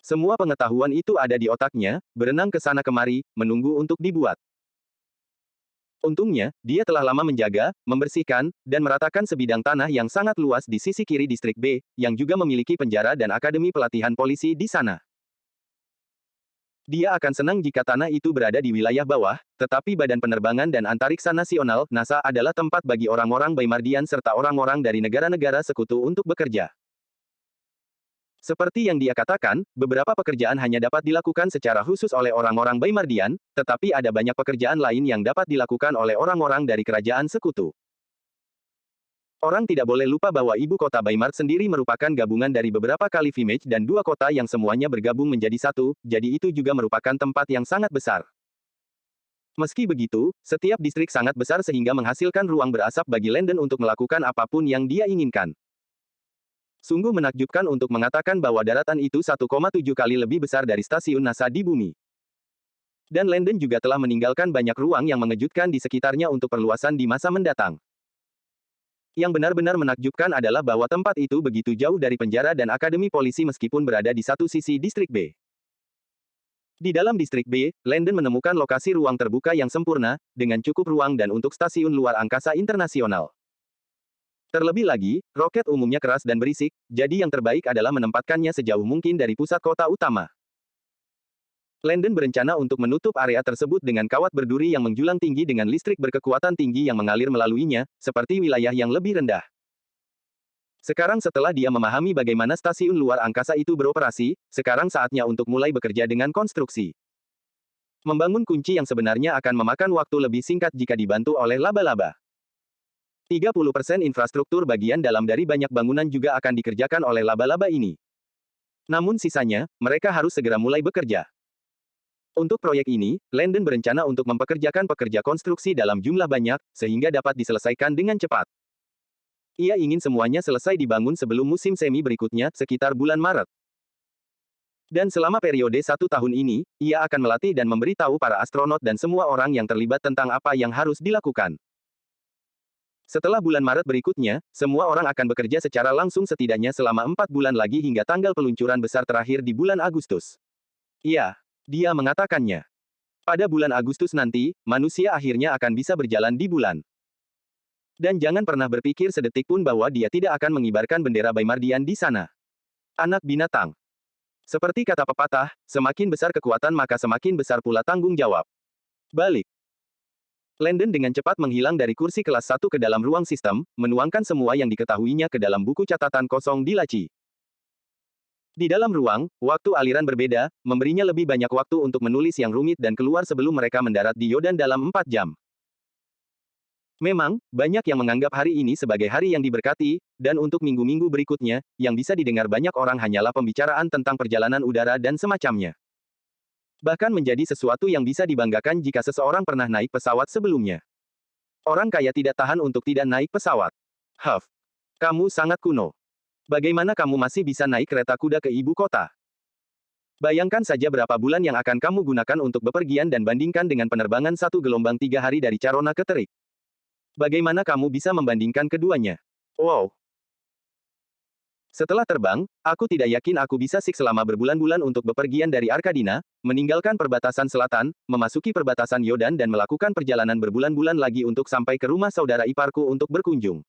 Semua pengetahuan itu ada di otaknya, berenang ke sana kemari, menunggu untuk dibuat. Untungnya, dia telah lama menjaga, membersihkan, dan meratakan sebidang tanah yang sangat luas di sisi kiri distrik B, yang juga memiliki penjara dan akademi pelatihan polisi di sana. Dia akan senang jika tanah itu berada di wilayah bawah, tetapi Badan Penerbangan dan Antariksa Nasional, NASA adalah tempat bagi orang-orang Baymardian serta orang-orang dari negara-negara sekutu untuk bekerja. Seperti yang dia katakan, beberapa pekerjaan hanya dapat dilakukan secara khusus oleh orang-orang Baymardian, tetapi ada banyak pekerjaan lain yang dapat dilakukan oleh orang-orang dari kerajaan sekutu. Orang tidak boleh lupa bahwa ibu kota Baymar sendiri merupakan gabungan dari beberapa kali village dan 2 kota yang semuanya bergabung menjadi satu, jadi itu juga merupakan tempat yang sangat besar. Meski begitu, setiap distrik sangat besar sehingga menghasilkan ruang berasap bagi Landon untuk melakukan apapun yang dia inginkan. Sungguh menakjubkan untuk mengatakan bahwa daratan itu 1,7 kali lebih besar dari stasiun NASA di bumi. Dan Landon juga telah meninggalkan banyak ruang yang mengejutkan di sekitarnya untuk perluasan di masa mendatang. Yang benar-benar menakjubkan adalah bahwa tempat itu begitu jauh dari penjara dan akademi polisi meskipun berada di satu sisi distrik B. Di dalam distrik B, Landon menemukan lokasi ruang terbuka yang sempurna, dengan cukup ruang dan untuk stasiun luar angkasa internasional. Terlebih lagi, roket umumnya keras dan berisik, jadi yang terbaik adalah menempatkannya sejauh mungkin dari pusat kota utama. Landon berencana untuk menutup area tersebut dengan kawat berduri yang menjulang tinggi dengan listrik berkekuatan tinggi yang mengalir melaluinya, seperti wilayah yang lebih rendah. Sekarang setelah dia memahami bagaimana stasiun luar angkasa itu beroperasi, sekarang saatnya untuk mulai bekerja dengan konstruksi. Membangun kunci yang sebenarnya akan memakan waktu lebih singkat jika dibantu oleh laba-laba. 30% infrastruktur bagian dalam dari banyak bangunan juga akan dikerjakan oleh laba-laba ini. Namun sisanya, mereka harus segera mulai bekerja. Untuk proyek ini, Landon berencana untuk mempekerjakan pekerja konstruksi dalam jumlah banyak, sehingga dapat diselesaikan dengan cepat. Ia ingin semuanya selesai dibangun sebelum musim semi berikutnya, sekitar bulan Maret. Dan selama periode 1 tahun ini, ia akan melatih dan memberitahu para astronot dan semua orang yang terlibat tentang apa yang harus dilakukan. Setelah bulan Maret berikutnya, semua orang akan bekerja secara langsung setidaknya selama 4 bulan lagi hingga tanggal peluncuran besar terakhir di bulan Agustus. Iya. Dia mengatakannya. Pada bulan Agustus nanti, manusia akhirnya akan bisa berjalan di bulan. Dan jangan pernah berpikir sedetik pun bahwa dia tidak akan mengibarkan bendera Baymardian di sana. Anak binatang. Seperti kata pepatah, semakin besar kekuatan maka semakin besar pula tanggung jawab. Balik. Landon dengan cepat menghilang dari kursi kelas 1 ke dalam ruang sistem, menuangkan semua yang diketahuinya ke dalam buku catatan kosong di laci. Di dalam ruang, waktu aliran berbeda, memberinya lebih banyak waktu untuk menulis yang rumit dan keluar sebelum mereka mendarat di Yodan dalam 4 jam. Memang, banyak yang menganggap hari ini sebagai hari yang diberkati, dan untuk minggu-minggu berikutnya, yang bisa didengar banyak orang hanyalah pembicaraan tentang perjalanan udara dan semacamnya. Bahkan menjadi sesuatu yang bisa dibanggakan jika seseorang pernah naik pesawat sebelumnya. Orang kaya tidak tahan untuk tidak naik pesawat. Huff. Kamu sangat kuno. Bagaimana kamu masih bisa naik kereta kuda ke ibu kota? Bayangkan saja berapa bulan yang akan kamu gunakan untuk bepergian dan bandingkan dengan penerbangan satu gelombang 3 hari dari Carona ke Terik. Bagaimana kamu bisa membandingkan keduanya? Wow. Setelah terbang, aku tidak yakin aku bisa selama berbulan-bulan untuk bepergian dari Arkadina, meninggalkan perbatasan selatan, memasuki perbatasan Yodan dan melakukan perjalanan berbulan-bulan lagi untuk sampai ke rumah saudara iparku untuk berkunjung.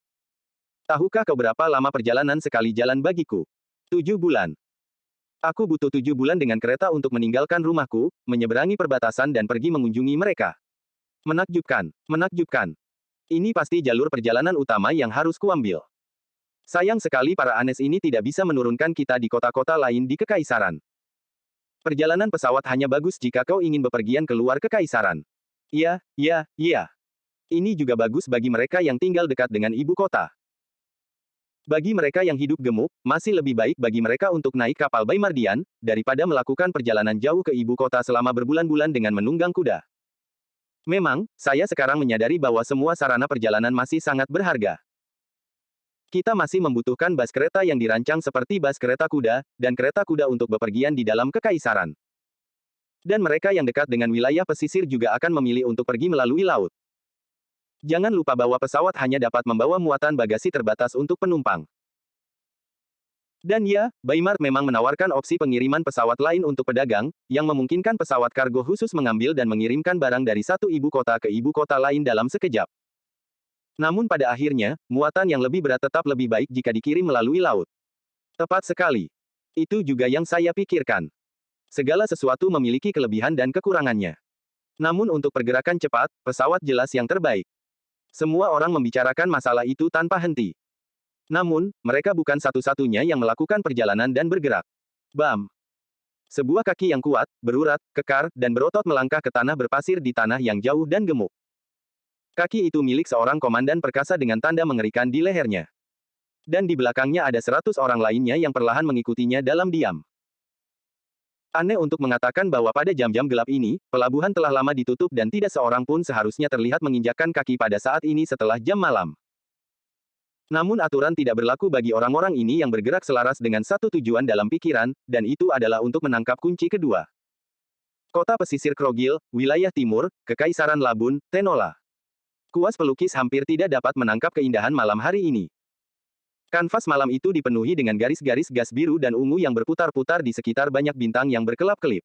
Tahukah kau berapa lama perjalanan sekali jalan bagiku? 7 bulan. Aku butuh 7 bulan dengan kereta untuk meninggalkan rumahku, menyeberangi perbatasan dan pergi mengunjungi mereka. Menakjubkan, menakjubkan. Ini pasti jalur perjalanan utama yang harus kuambil. Sayang sekali para Anes ini tidak bisa menurunkan kita di kota-kota lain di Kekaisaran. Perjalanan pesawat hanya bagus jika kau ingin bepergian keluar Kekaisaran. Iya, iya, iya. Ini juga bagus bagi mereka yang tinggal dekat dengan ibu kota. Bagi mereka yang hidup gemuk, masih lebih baik bagi mereka untuk naik kapal Baimardian, daripada melakukan perjalanan jauh ke ibu kota selama berbulan-bulan dengan menunggang kuda. Memang, saya sekarang menyadari bahwa semua sarana perjalanan masih sangat berharga. Kita masih membutuhkan bas kereta yang dirancang seperti bas kereta kuda, dan kereta kuda untuk bepergian di dalam Kekaisaran. Dan mereka yang dekat dengan wilayah pesisir juga akan memilih untuk pergi melalui laut. Jangan lupa bahwa pesawat hanya dapat membawa muatan bagasi terbatas untuk penumpang. Dan ya, Baimart memang menawarkan opsi pengiriman pesawat lain untuk pedagang, yang memungkinkan pesawat kargo khusus mengambil dan mengirimkan barang dari satu ibu kota ke ibu kota lain dalam sekejap. Namun pada akhirnya, muatan yang lebih berat tetap lebih baik jika dikirim melalui laut. Tepat sekali. Itu juga yang saya pikirkan. Segala sesuatu memiliki kelebihan dan kekurangannya. Namun untuk pergerakan cepat, pesawat jelas yang terbaik. Semua orang membicarakan masalah itu tanpa henti. Namun, mereka bukan satu-satunya yang melakukan perjalanan dan bergerak. Bam! Sebuah kaki yang kuat, berurat, kekar, dan berotot melangkah ke tanah berpasir di tanah yang jauh dan gemuk. Kaki itu milik seorang komandan perkasa dengan tanda mengerikan di lehernya. Dan di belakangnya ada 100 orang lainnya yang perlahan mengikutinya dalam diam. Aneh untuk mengatakan bahwa pada jam-jam gelap ini, pelabuhan telah lama ditutup dan tidak seorang pun seharusnya terlihat menginjakkan kaki pada saat ini setelah jam malam. Namun aturan tidak berlaku bagi orang-orang ini yang bergerak selaras dengan satu tujuan dalam pikiran, dan itu adalah untuk menangkap kunci kedua. Kota pesisir Krogil, wilayah timur, Kekaisaran Labun, Tenola. Kuas pelukis hampir tidak dapat menangkap keindahan malam hari ini. Kanvas malam itu dipenuhi dengan garis-garis gas biru dan ungu yang berputar-putar di sekitar banyak bintang yang berkelap-kelip.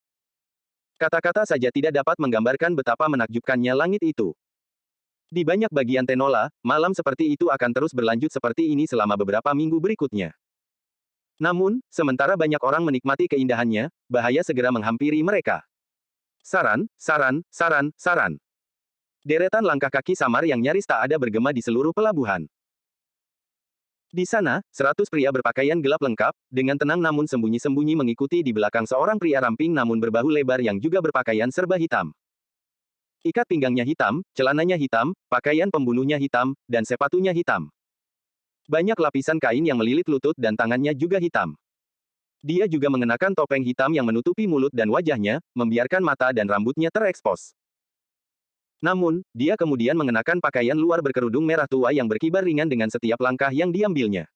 Kata-kata saja tidak dapat menggambarkan betapa menakjubkannya langit itu. Di banyak bagian Tenola, malam seperti itu akan terus berlanjut seperti ini selama beberapa minggu berikutnya. Namun, sementara banyak orang menikmati keindahannya, bahaya segera menghampiri mereka. Saran, saran, saran, saran. Deretan langkah kaki samar yang nyaris tak ada bergema di seluruh pelabuhan. Di sana, 100 pria berpakaian gelap lengkap, dengan tenang namun sembunyi-sembunyi mengikuti di belakang seorang pria ramping namun berbahu lebar yang juga berpakaian serba hitam. Ikat pinggangnya hitam, celananya hitam, pakaian pembunuhnya hitam, dan sepatunya hitam. Banyak lapisan kain yang melilit lutut dan tangannya juga hitam. Dia juga mengenakan topeng hitam yang menutupi mulut dan wajahnya, membiarkan mata dan rambutnya terekspos. Namun, dia kemudian mengenakan pakaian luar berkerudung merah tua yang berkibar ringan dengan setiap langkah yang diambilnya.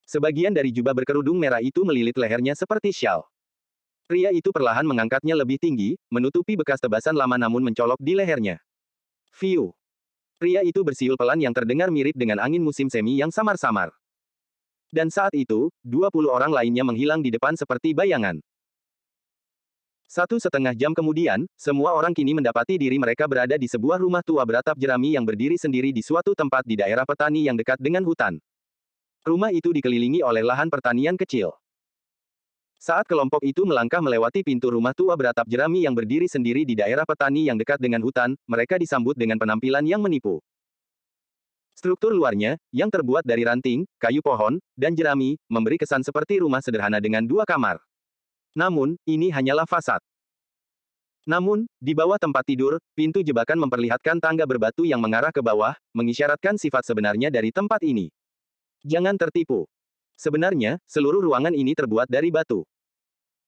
Sebagian dari jubah berkerudung merah itu melilit lehernya seperti syal. Pria itu perlahan mengangkatnya lebih tinggi, menutupi bekas tebasan lama namun mencolok di lehernya. Fiu. Pria itu bersiul pelan yang terdengar mirip dengan angin musim semi yang samar-samar. Dan saat itu, 20 orang lainnya menghilang di depan seperti bayangan. 1,5 jam kemudian, semua orang kini mendapati diri mereka berada di sebuah rumah tua beratap jerami yang berdiri sendiri di suatu tempat di daerah petani yang dekat dengan hutan. Rumah itu dikelilingi oleh lahan pertanian kecil. Saat kelompok itu melangkah melewati pintu rumah tua beratap jerami yang berdiri sendiri di daerah petani yang dekat dengan hutan, mereka disambut dengan penampilan yang menipu. Struktur luarnya, yang terbuat dari ranting, kayu pohon, dan jerami, memberi kesan seperti rumah sederhana dengan 2 kamar. Namun, ini hanyalah fasad. Namun, di bawah tempat tidur, pintu jebakan memperlihatkan tangga berbatu yang mengarah ke bawah, mengisyaratkan sifat sebenarnya dari tempat ini. Jangan tertipu. Sebenarnya, seluruh ruangan ini terbuat dari batu.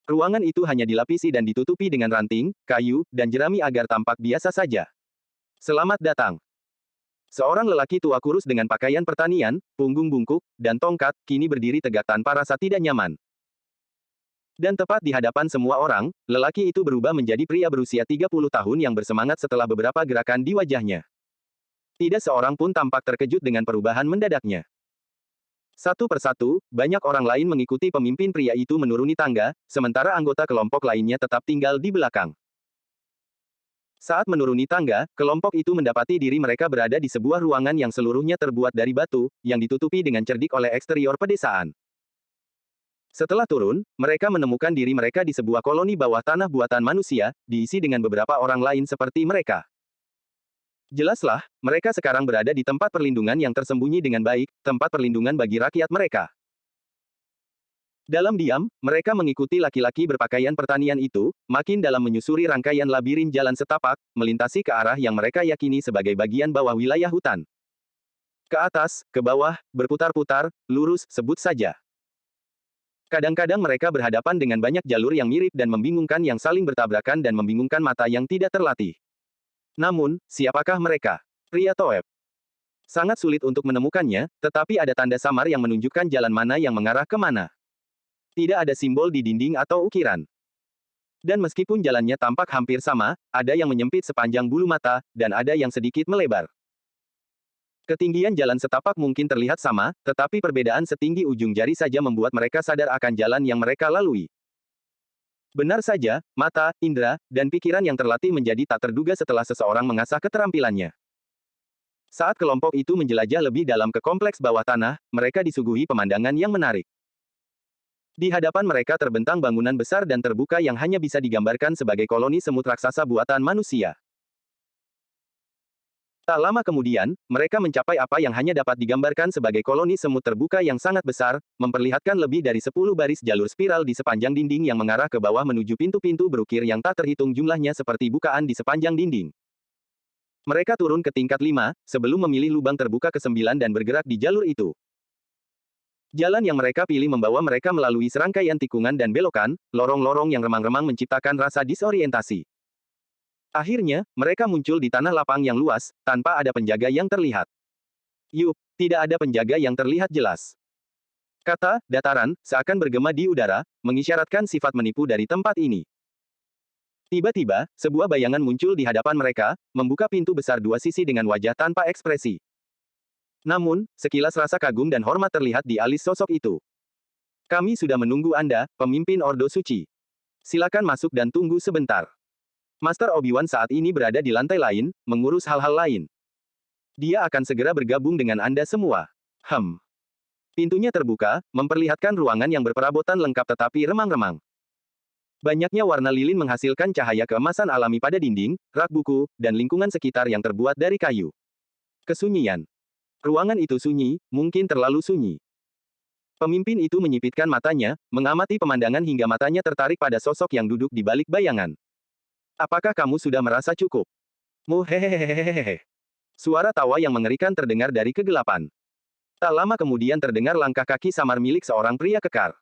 Ruangan itu hanya dilapisi dan ditutupi dengan ranting, kayu, dan jerami agar tampak biasa saja. Selamat datang. Seorang lelaki tua kurus dengan pakaian pertanian, punggung bungkuk, dan tongkat, kini berdiri tegak tanpa rasa tidak nyaman. Dan tepat di hadapan semua orang, lelaki itu berubah menjadi pria berusia 30 tahun yang bersemangat setelah beberapa gerakan di wajahnya. Tidak seorang pun tampak terkejut dengan perubahan mendadaknya. Satu persatu, banyak orang lain mengikuti pemimpin pria itu menuruni tangga, sementara anggota kelompok lainnya tetap tinggal di belakang. Saat menuruni tangga, kelompok itu mendapati diri mereka berada di sebuah ruangan yang seluruhnya terbuat dari batu, yang ditutupi dengan cerdik oleh eksterior pedesaan. Setelah turun, mereka menemukan diri mereka di sebuah koloni bawah tanah buatan manusia, diisi dengan beberapa orang lain seperti mereka. Jelaslah, mereka sekarang berada di tempat perlindungan yang tersembunyi dengan baik, tempat perlindungan bagi rakyat mereka. Dalam diam, mereka mengikuti laki-laki berpakaian pertanian itu, makin dalam menyusuri rangkaian labirin jalan setapak, melintasi ke arah yang mereka yakini sebagai bagian bawah wilayah hutan. Ke atas, ke bawah, berputar-putar, lurus, sebut saja. Kadang-kadang mereka berhadapan dengan banyak jalur yang mirip dan membingungkan yang saling bertabrakan dan membingungkan mata yang tidak terlatih. Namun, siapakah mereka? Pria Toeb. Sangat sulit untuk menemukannya, tetapi ada tanda samar yang menunjukkan jalan mana yang mengarah ke mana. Tidak ada simbol di dinding atau ukiran. Dan meskipun jalannya tampak hampir sama, ada yang menyempit sepanjang bulu mata, dan ada yang sedikit melebar. Ketinggian jalan setapak mungkin terlihat sama, tetapi perbedaan setinggi ujung jari saja membuat mereka sadar akan jalan yang mereka lalui. Benar saja, mata, indera, dan pikiran yang terlatih menjadi tak terduga setelah seseorang mengasah keterampilannya. Saat kelompok itu menjelajah lebih dalam ke kompleks bawah tanah, mereka disuguhi pemandangan yang menarik. Di hadapan mereka terbentang bangunan besar dan terbuka yang hanya bisa digambarkan sebagai koloni semut raksasa buatan manusia. Tak lama kemudian, mereka mencapai apa yang hanya dapat digambarkan sebagai koloni semut terbuka yang sangat besar, memperlihatkan lebih dari 10 baris jalur spiral di sepanjang dinding yang mengarah ke bawah menuju pintu-pintu berukir yang tak terhitung jumlahnya seperti bukaan di sepanjang dinding. Mereka turun ke tingkat 5, sebelum memilih lubang terbuka ke-9 dan bergerak di jalur itu. Jalan yang mereka pilih membawa mereka melalui serangkaian tikungan dan belokan, lorong-lorong yang remang-remang menciptakan rasa disorientasi. Akhirnya, mereka muncul di tanah lapang yang luas, tanpa ada penjaga yang terlihat. Yup, tidak ada penjaga yang terlihat jelas. Kata, dataran, seakan bergema di udara, mengisyaratkan sifat menipu dari tempat ini. Tiba-tiba, sebuah bayangan muncul di hadapan mereka, membuka pintu besar dua sisi dengan wajah tanpa ekspresi. Namun, sekilas rasa kagum dan hormat terlihat di alis sosok itu. Kami sudah menunggu Anda, pemimpin Ordo Suci. Silakan masuk dan tunggu sebentar. Master Obi-Wan saat ini berada di lantai lain, mengurus hal-hal lain. Dia akan segera bergabung dengan Anda semua. Pintunya terbuka, memperlihatkan ruangan yang berperabotan lengkap tetapi remang-remang. Banyaknya warna lilin menghasilkan cahaya keemasan alami pada dinding, rak buku, dan lingkungan sekitar yang terbuat dari kayu. Kesunyian. Ruangan itu sunyi, mungkin terlalu sunyi. Pemimpin itu menyipitkan matanya, mengamati pemandangan hingga matanya tertarik pada sosok yang duduk di balik bayangan. Apakah kamu sudah merasa cukup? Muhehehehehehe. Suara tawa yang mengerikan terdengar dari kegelapan. Tak lama kemudian terdengar langkah kaki samar milik seorang pria kekar.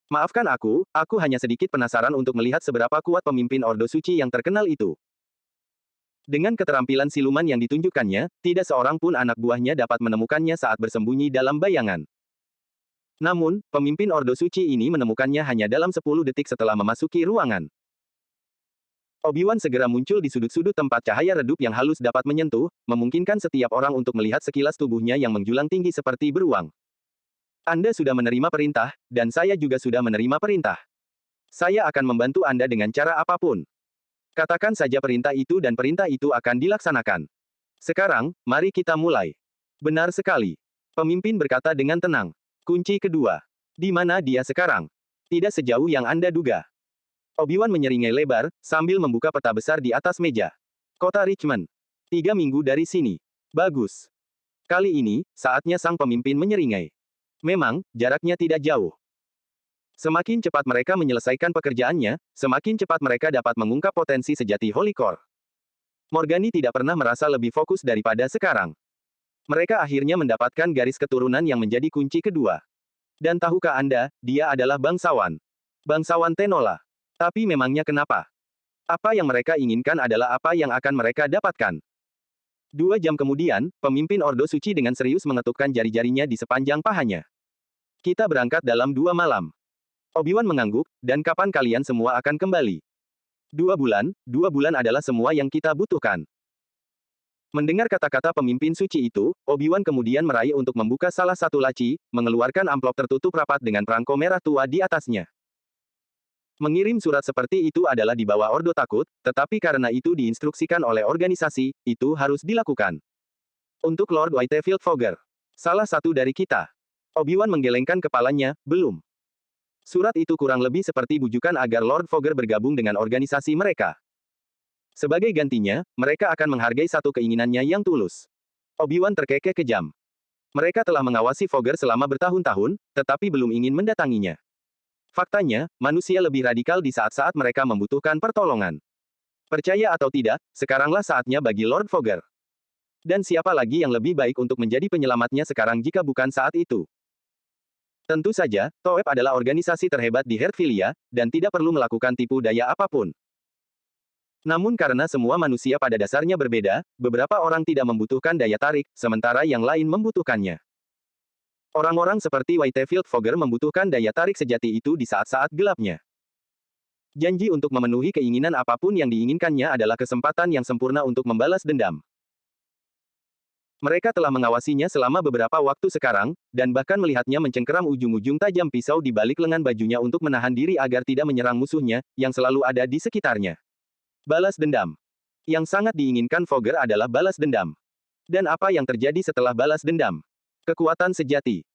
Maafkan aku hanya sedikit penasaran untuk melihat seberapa kuat pemimpin Ordo Suci yang terkenal itu. Dengan keterampilan siluman yang ditunjukkannya, tidak seorang pun anak buahnya dapat menemukannya saat bersembunyi dalam bayangan. Namun, pemimpin Ordo Suci ini menemukannya hanya dalam 10 detik setelah memasuki ruangan. Obi-Wan segera muncul di sudut-sudut tempat cahaya redup yang halus dapat menyentuh, memungkinkan setiap orang untuk melihat sekilas tubuhnya yang menjulang tinggi seperti beruang. Anda sudah menerima perintah, dan saya juga sudah menerima perintah. Saya akan membantu Anda dengan cara apapun. Katakan saja perintah itu dan perintah itu akan dilaksanakan. Sekarang, mari kita mulai. Benar sekali. Pemimpin berkata dengan tenang. Kunci kedua. Di mana dia sekarang? Tidak sejauh yang Anda duga. Obi-Wan menyeringai lebar, sambil membuka peta besar di atas meja. Kota Richmond. 3 minggu dari sini. Bagus. Kali ini, saatnya sang pemimpin menyeringai. Memang, jaraknya tidak jauh. Semakin cepat mereka menyelesaikan pekerjaannya, semakin cepat mereka dapat mengungkap potensi sejati Holy Core. Morgani tidak pernah merasa lebih fokus daripada sekarang. Mereka akhirnya mendapatkan garis keturunan yang menjadi kunci kedua. Dan tahukah Anda, dia adalah bangsawan. Bangsawan Tenola. Tapi memangnya kenapa? Apa yang mereka inginkan adalah apa yang akan mereka dapatkan. 2 jam kemudian, pemimpin Ordo Suci dengan serius mengetukkan jari-jarinya di sepanjang pahanya. Kita berangkat dalam 2 malam. Obi-Wan mengangguk, dan kapan kalian semua akan kembali? 2 bulan, 2 bulan adalah semua yang kita butuhkan. Mendengar kata-kata pemimpin suci itu, Obi-Wan kemudian meraih untuk membuka salah satu laci, mengeluarkan amplop tertutup rapat dengan perangko merah tua di atasnya. Mengirim surat seperti itu adalah di bawah Ordo Takut, tetapi karena itu diinstruksikan oleh organisasi, itu harus dilakukan. Untuk Lord Whitefield Fogger. Salah satu dari kita. Obi-Wan menggelengkan kepalanya, belum. Surat itu kurang lebih seperti bujukan agar Lord Fogger bergabung dengan organisasi mereka. Sebagai gantinya, mereka akan menghargai satu keinginannya yang tulus. Obi-Wan terkekeh kejam. Mereka telah mengawasi Fogger selama bertahun-tahun, tetapi belum ingin mendatanginya. Faktanya, manusia lebih radikal di saat-saat mereka membutuhkan pertolongan. Percaya atau tidak, sekaranglah saatnya bagi Lord Fogger. Dan siapa lagi yang lebih baik untuk menjadi penyelamatnya sekarang jika bukan saat itu? Tentu saja, TOEP adalah organisasi terhebat di Heartfilia, dan tidak perlu melakukan tipu daya apapun. Namun karena semua manusia pada dasarnya berbeda, beberapa orang tidak membutuhkan daya tarik, sementara yang lain membutuhkannya. Orang-orang seperti Whitefield Fogger membutuhkan daya tarik sejati itu di saat-saat gelapnya. Janji untuk memenuhi keinginan apapun yang diinginkannya adalah kesempatan yang sempurna untuk membalas dendam. Mereka telah mengawasinya selama beberapa waktu sekarang, dan bahkan melihatnya mencengkeram ujung-ujung tajam pisau di balik lengan bajunya untuk menahan diri agar tidak menyerang musuhnya, yang selalu ada di sekitarnya. Balas dendam. Yang sangat diinginkan Fogger adalah balas dendam. Dan apa yang terjadi setelah balas dendam? Kekuatan sejati.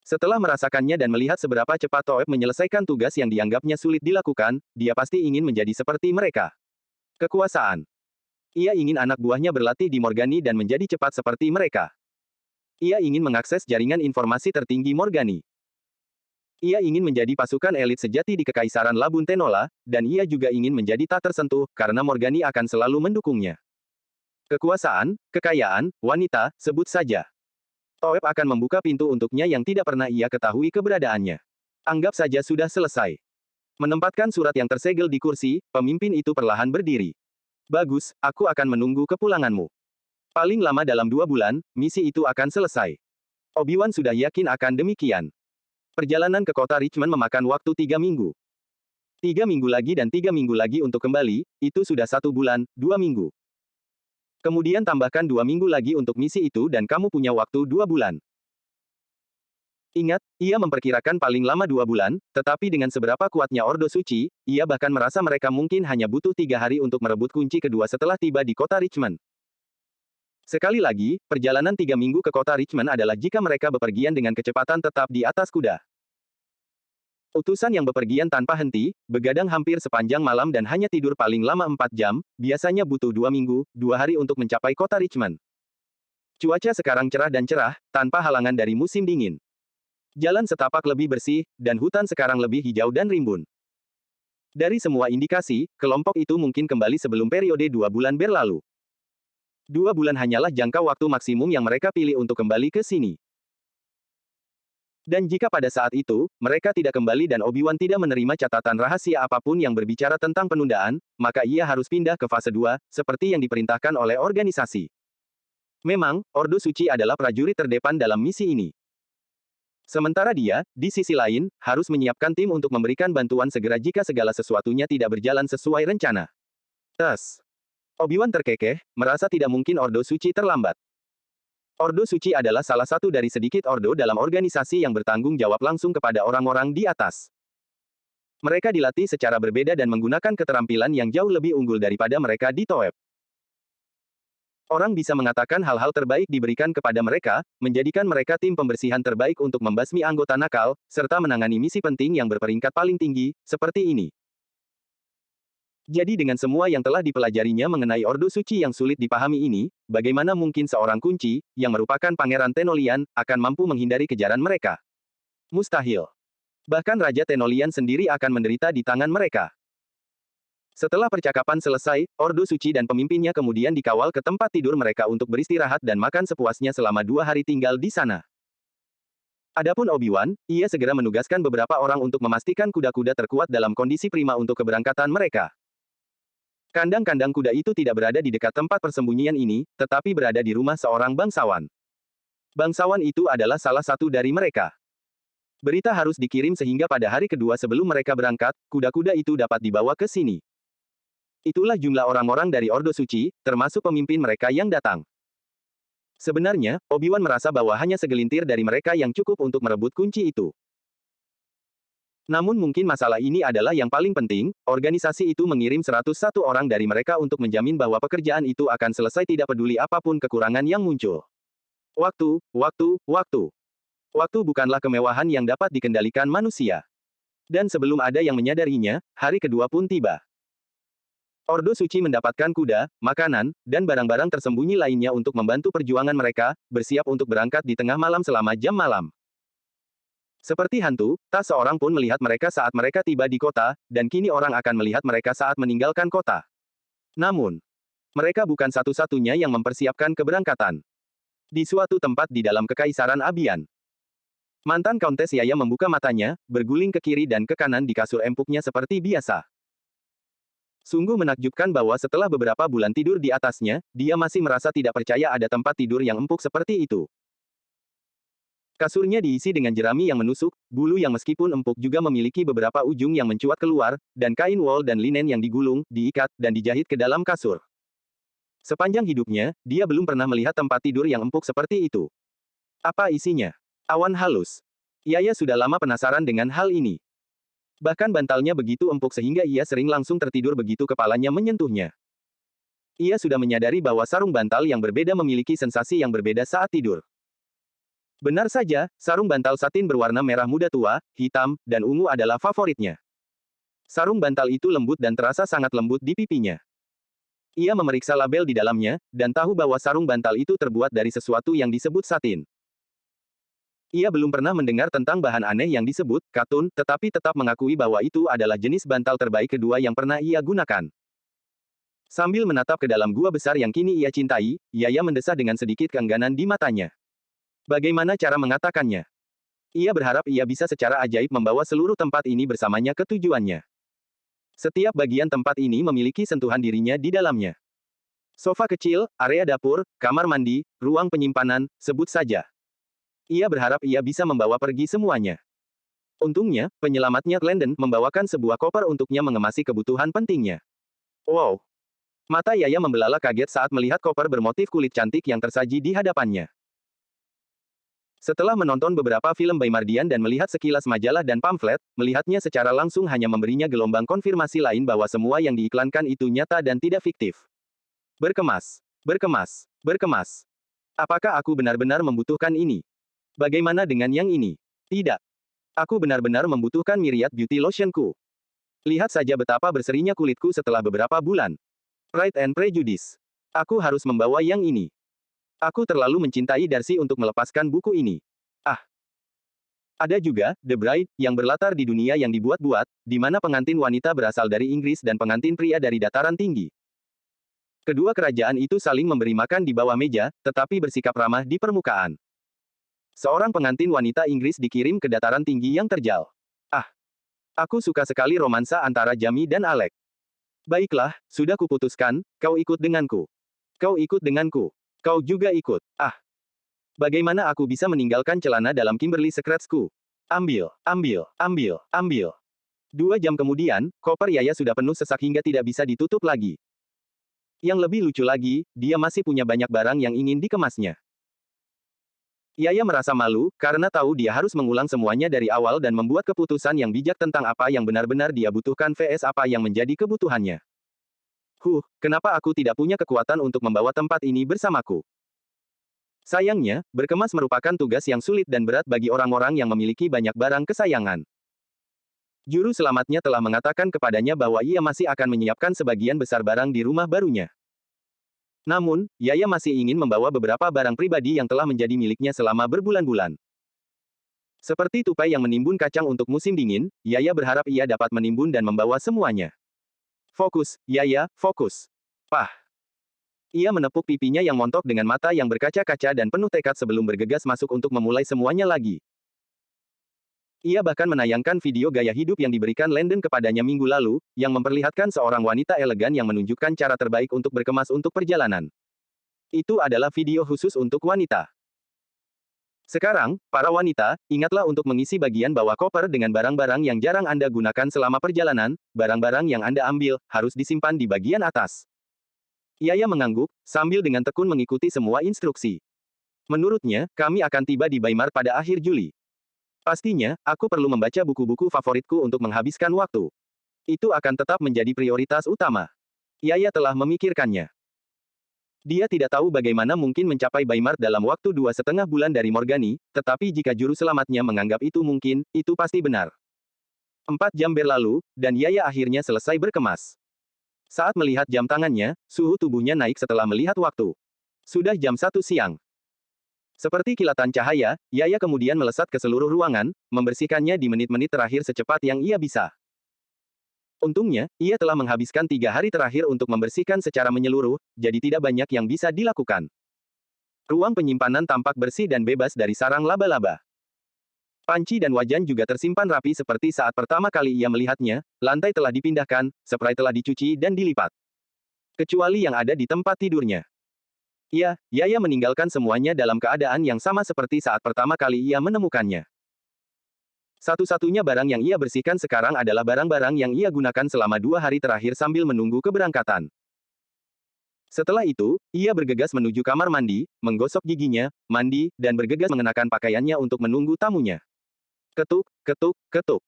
Setelah merasakannya dan melihat seberapa cepat TOEP menyelesaikan tugas yang dianggapnya sulit dilakukan, dia pasti ingin menjadi seperti mereka. Kekuasaan. Ia ingin anak buahnya berlatih di Morgani dan menjadi cepat seperti mereka. Ia ingin mengakses jaringan informasi tertinggi Morgani. Ia ingin menjadi pasukan elit sejati di Kekaisaran Labun Tenola, dan ia juga ingin menjadi tak tersentuh, karena Morgani akan selalu mendukungnya. Kekuasaan, kekayaan, wanita, sebut saja. TOEP akan membuka pintu untuknya yang tidak pernah ia ketahui keberadaannya. Anggap saja sudah selesai. Menempatkan surat yang tersegel di kursi, pemimpin itu perlahan berdiri. Bagus, aku akan menunggu kepulanganmu. Paling lama dalam 2 bulan, misi itu akan selesai. Obi-Wan sudah yakin akan demikian. Perjalanan ke kota Richmond memakan waktu 3 minggu. 3 minggu lagi dan 3 minggu lagi untuk kembali, itu sudah 1 bulan, 2 minggu. Kemudian tambahkan 2 minggu lagi untuk misi itu dan kamu punya waktu 2 bulan. Ingat, ia memperkirakan paling lama 2 bulan, tetapi dengan seberapa kuatnya Ordo Suci, ia bahkan merasa mereka mungkin hanya butuh 3 hari untuk merebut kunci kedua setelah tiba di kota Richmond. Sekali lagi, perjalanan 3 minggu ke kota Richmond adalah jika mereka bepergian dengan kecepatan tetap di atas kuda. Utusan yang bepergian tanpa henti, begadang hampir sepanjang malam dan hanya tidur paling lama 4 jam, biasanya butuh 2 minggu, 2 hari untuk mencapai kota Richmond. Cuaca sekarang cerah dan cerah, tanpa halangan dari musim dingin. Jalan setapak lebih bersih, dan hutan sekarang lebih hijau dan rimbun. Dari semua indikasi, kelompok itu mungkin kembali sebelum periode 2 bulan berlalu. 2 bulan hanyalah jangka waktu maksimum yang mereka pilih untuk kembali ke sini. Dan jika pada saat itu, mereka tidak kembali dan Obi-Wan tidak menerima catatan rahasia apapun yang berbicara tentang penundaan, maka ia harus pindah ke fase 2, seperti yang diperintahkan oleh organisasi. Memang, Ordo Suci adalah prajurit terdepan dalam misi ini. Sementara dia, di sisi lain, harus menyiapkan tim untuk memberikan bantuan segera jika segala sesuatunya tidak berjalan sesuai rencana. Obi-Wan terkekeh, merasa tidak mungkin Ordo Suci terlambat. Ordo Suci adalah salah satu dari sedikit ordo dalam organisasi yang bertanggung jawab langsung kepada orang-orang di atas. Mereka dilatih secara berbeda dan menggunakan keterampilan yang jauh lebih unggul daripada mereka di TOEP. Orang bisa mengatakan hal-hal terbaik diberikan kepada mereka, menjadikan mereka tim pembersihan terbaik untuk membasmi anggota nakal, serta menangani misi penting yang berperingkat paling tinggi, seperti ini. Jadi dengan semua yang telah dipelajarinya mengenai Ordo Suci yang sulit dipahami ini, bagaimana mungkin seorang kunci, yang merupakan Pangeran Tenolian, akan mampu menghindari kejaran mereka? Mustahil. Bahkan Raja Tenolian sendiri akan menderita di tangan mereka. Setelah percakapan selesai, Ordo Suci dan pemimpinnya kemudian dikawal ke tempat tidur mereka untuk beristirahat dan makan sepuasnya selama 2 hari tinggal di sana. Adapun Obi-Wan, ia segera menugaskan beberapa orang untuk memastikan kuda-kuda terkuat dalam kondisi prima untuk keberangkatan mereka. Kandang-kandang kuda itu tidak berada di dekat tempat persembunyian ini, tetapi berada di rumah seorang bangsawan. Bangsawan itu adalah salah satu dari mereka. Berita harus dikirim sehingga pada hari kedua sebelum mereka berangkat, kuda-kuda itu dapat dibawa ke sini. Itulah jumlah orang-orang dari Ordo Suci, termasuk pemimpin mereka yang datang. Sebenarnya, Obi-Wan merasa bahwa hanya segelintir dari mereka yang cukup untuk merebut kunci itu. Namun mungkin masalah ini adalah yang paling penting, organisasi itu mengirim 101 orang dari mereka untuk menjamin bahwa pekerjaan itu akan selesai tidak peduli apapun kekurangan yang muncul. Waktu. Waktu bukanlah kemewahan yang dapat dikendalikan manusia. Dan sebelum ada yang menyadarinya, hari kedua pun tiba. Ordo Suci mendapatkan kuda, makanan, dan barang-barang tersembunyi lainnya untuk membantu perjuangan mereka, bersiap untuk berangkat di tengah malam selama jam malam. Seperti hantu, tak seorang pun melihat mereka saat mereka tiba di kota, dan kini orang akan melihat mereka saat meninggalkan kota. Namun, mereka bukan satu-satunya yang mempersiapkan keberangkatan. Di suatu tempat di dalam Kekaisaran Abian, mantan Countess Yaya membuka matanya, berguling ke kiri dan ke kanan di kasur empuknya seperti biasa. Sungguh menakjubkan bahwa setelah beberapa bulan tidur di atasnya, dia masih merasa tidak percaya ada tempat tidur yang empuk seperti itu. Kasurnya diisi dengan jerami yang menusuk, bulu yang meskipun empuk juga memiliki beberapa ujung yang mencuat keluar, dan kain wol dan linen yang digulung, diikat, dan dijahit ke dalam kasur. Sepanjang hidupnya, dia belum pernah melihat tempat tidur yang empuk seperti itu. Apa isinya? Awan halus. Yaya sudah lama penasaran dengan hal ini. Bahkan bantalnya begitu empuk sehingga ia sering langsung tertidur begitu kepalanya menyentuhnya. Ia sudah menyadari bahwa sarung bantal yang berbeda memiliki sensasi yang berbeda saat tidur. Benar saja, sarung bantal satin berwarna merah muda tua, hitam, dan ungu adalah favoritnya. Sarung bantal itu lembut dan terasa sangat lembut di pipinya. Ia memeriksa label di dalamnya, dan tahu bahwa sarung bantal itu terbuat dari sesuatu yang disebut satin. Ia belum pernah mendengar tentang bahan aneh yang disebut katun, tetapi tetap mengakui bahwa itu adalah jenis bantal terbaik kedua yang pernah ia gunakan. Sambil menatap ke dalam gua besar yang kini ia cintai, Yaya mendesah dengan sedikit keengganan di matanya. Bagaimana cara mengatakannya? Ia berharap ia bisa secara ajaib membawa seluruh tempat ini bersamanya ke tujuannya. Setiap bagian tempat ini memiliki sentuhan dirinya di dalamnya. Sofa kecil, area dapur, kamar mandi, ruang penyimpanan, sebut saja. Ia berharap ia bisa membawa pergi semuanya. Untungnya, penyelamatnya Glendon membawakan sebuah koper untuknya mengemasi kebutuhan pentingnya. Wow! Mata Yaya membelalak kaget saat melihat koper bermotif kulit cantik yang tersaji di hadapannya. Setelah menonton beberapa film Baymardian dan melihat sekilas majalah dan pamflet, melihatnya secara langsung hanya memberinya gelombang konfirmasi lain bahwa semua yang diiklankan itu nyata dan tidak fiktif. Berkemas. Berkemas. Berkemas. Apakah aku benar-benar membutuhkan ini? Bagaimana dengan yang ini? Tidak. Aku benar-benar membutuhkan Myriad Beauty Lotionku. Lihat saja betapa berserinya kulitku setelah beberapa bulan. Pride and Prejudice. Aku harus membawa yang ini. Aku terlalu mencintai Darcy untuk melepaskan buku ini. Ah. Ada juga, The Bride, yang berlatar di dunia yang dibuat-buat, di mana pengantin wanita berasal dari Inggris dan pengantin pria dari dataran tinggi. Kedua kerajaan itu saling memberi makan di bawah meja, tetapi bersikap ramah di permukaan. Seorang pengantin wanita Inggris dikirim ke dataran tinggi yang terjal. Ah. Aku suka sekali romansa antara Jamie dan Alec. Baiklah, sudah kuputuskan, kau ikut denganku. Kau ikut denganku. Kau juga ikut. Ah. Bagaimana aku bisa meninggalkan celana dalam Kimberly Secretsku? Ambil, ambil, ambil, ambil. 2 jam kemudian, koper Yaya sudah penuh sesak hingga tidak bisa ditutup lagi. Yang lebih lucu lagi, dia masih punya banyak barang yang ingin dikemasnya. Yaya merasa malu, karena tahu dia harus mengulang semuanya dari awal dan membuat keputusan yang bijak tentang apa yang benar-benar dia butuhkan vs apa yang menjadi kebutuhannya. Kenapa aku tidak punya kekuatan untuk membawa tempat ini bersamaku? Sayangnya, berkemas merupakan tugas yang sulit dan berat bagi orang-orang yang memiliki banyak barang kesayangan. Juru selamatnya telah mengatakan kepadanya bahwa ia masih akan menyiapkan sebagian besar barang di rumah barunya. Namun, Yaya masih ingin membawa beberapa barang pribadi yang telah menjadi miliknya selama berbulan-bulan. Seperti tupai yang menimbun kacang untuk musim dingin, Yaya berharap ia dapat menimbun dan membawa semuanya. Fokus, Yaya, fokus. Pah! Ia menepuk pipinya yang montok dengan mata yang berkaca-kaca dan penuh tekad sebelum bergegas masuk untuk memulai semuanya lagi. Ia bahkan menayangkan video gaya hidup yang diberikan Landon kepadanya minggu lalu, yang memperlihatkan seorang wanita elegan yang menunjukkan cara terbaik untuk berkemas untuk perjalanan. Itu adalah video khusus untuk wanita. Sekarang, para wanita, ingatlah untuk mengisi bagian bawah koper dengan barang-barang yang jarang Anda gunakan selama perjalanan, barang-barang yang Anda ambil, harus disimpan di bagian atas. Yaya mengangguk, sambil dengan tekun mengikuti semua instruksi. Menurutnya, kami akan tiba di Baimar pada akhir Juli. Pastinya, aku perlu membaca buku-buku favoritku untuk menghabiskan waktu. Itu akan tetap menjadi prioritas utama. Yaya telah memikirkannya. Dia tidak tahu bagaimana mungkin mencapai Baimar dalam waktu 2,5 bulan dari Morgani, tetapi jika juru selamatnya menganggap itu mungkin, itu pasti benar. 4 jam berlalu, dan Yaya akhirnya selesai berkemas. Saat melihat jam tangannya, suhu tubuhnya naik setelah melihat waktu. Sudah jam 1 siang. Seperti kilatan cahaya, Yaya kemudian melesat ke seluruh ruangan, membersihkannya di menit-menit terakhir secepat yang ia bisa. Untungnya, ia telah menghabiskan 3 hari terakhir untuk membersihkan secara menyeluruh, jadi tidak banyak yang bisa dilakukan. Ruang penyimpanan tampak bersih dan bebas dari sarang laba-laba. Panci dan wajan juga tersimpan rapi seperti saat pertama kali ia melihatnya, lantai telah dipindahkan, spray telah dicuci dan dilipat. Kecuali yang ada di tempat tidurnya. Yaya meninggalkan semuanya dalam keadaan yang sama seperti saat pertama kali ia menemukannya. Satu-satunya barang yang ia bersihkan sekarang adalah barang-barang yang ia gunakan selama 2 hari terakhir sambil menunggu keberangkatan. Setelah itu, ia bergegas menuju kamar mandi, menggosok giginya, mandi, dan bergegas mengenakan pakaiannya untuk menunggu tamunya. Ketuk, ketuk, ketuk.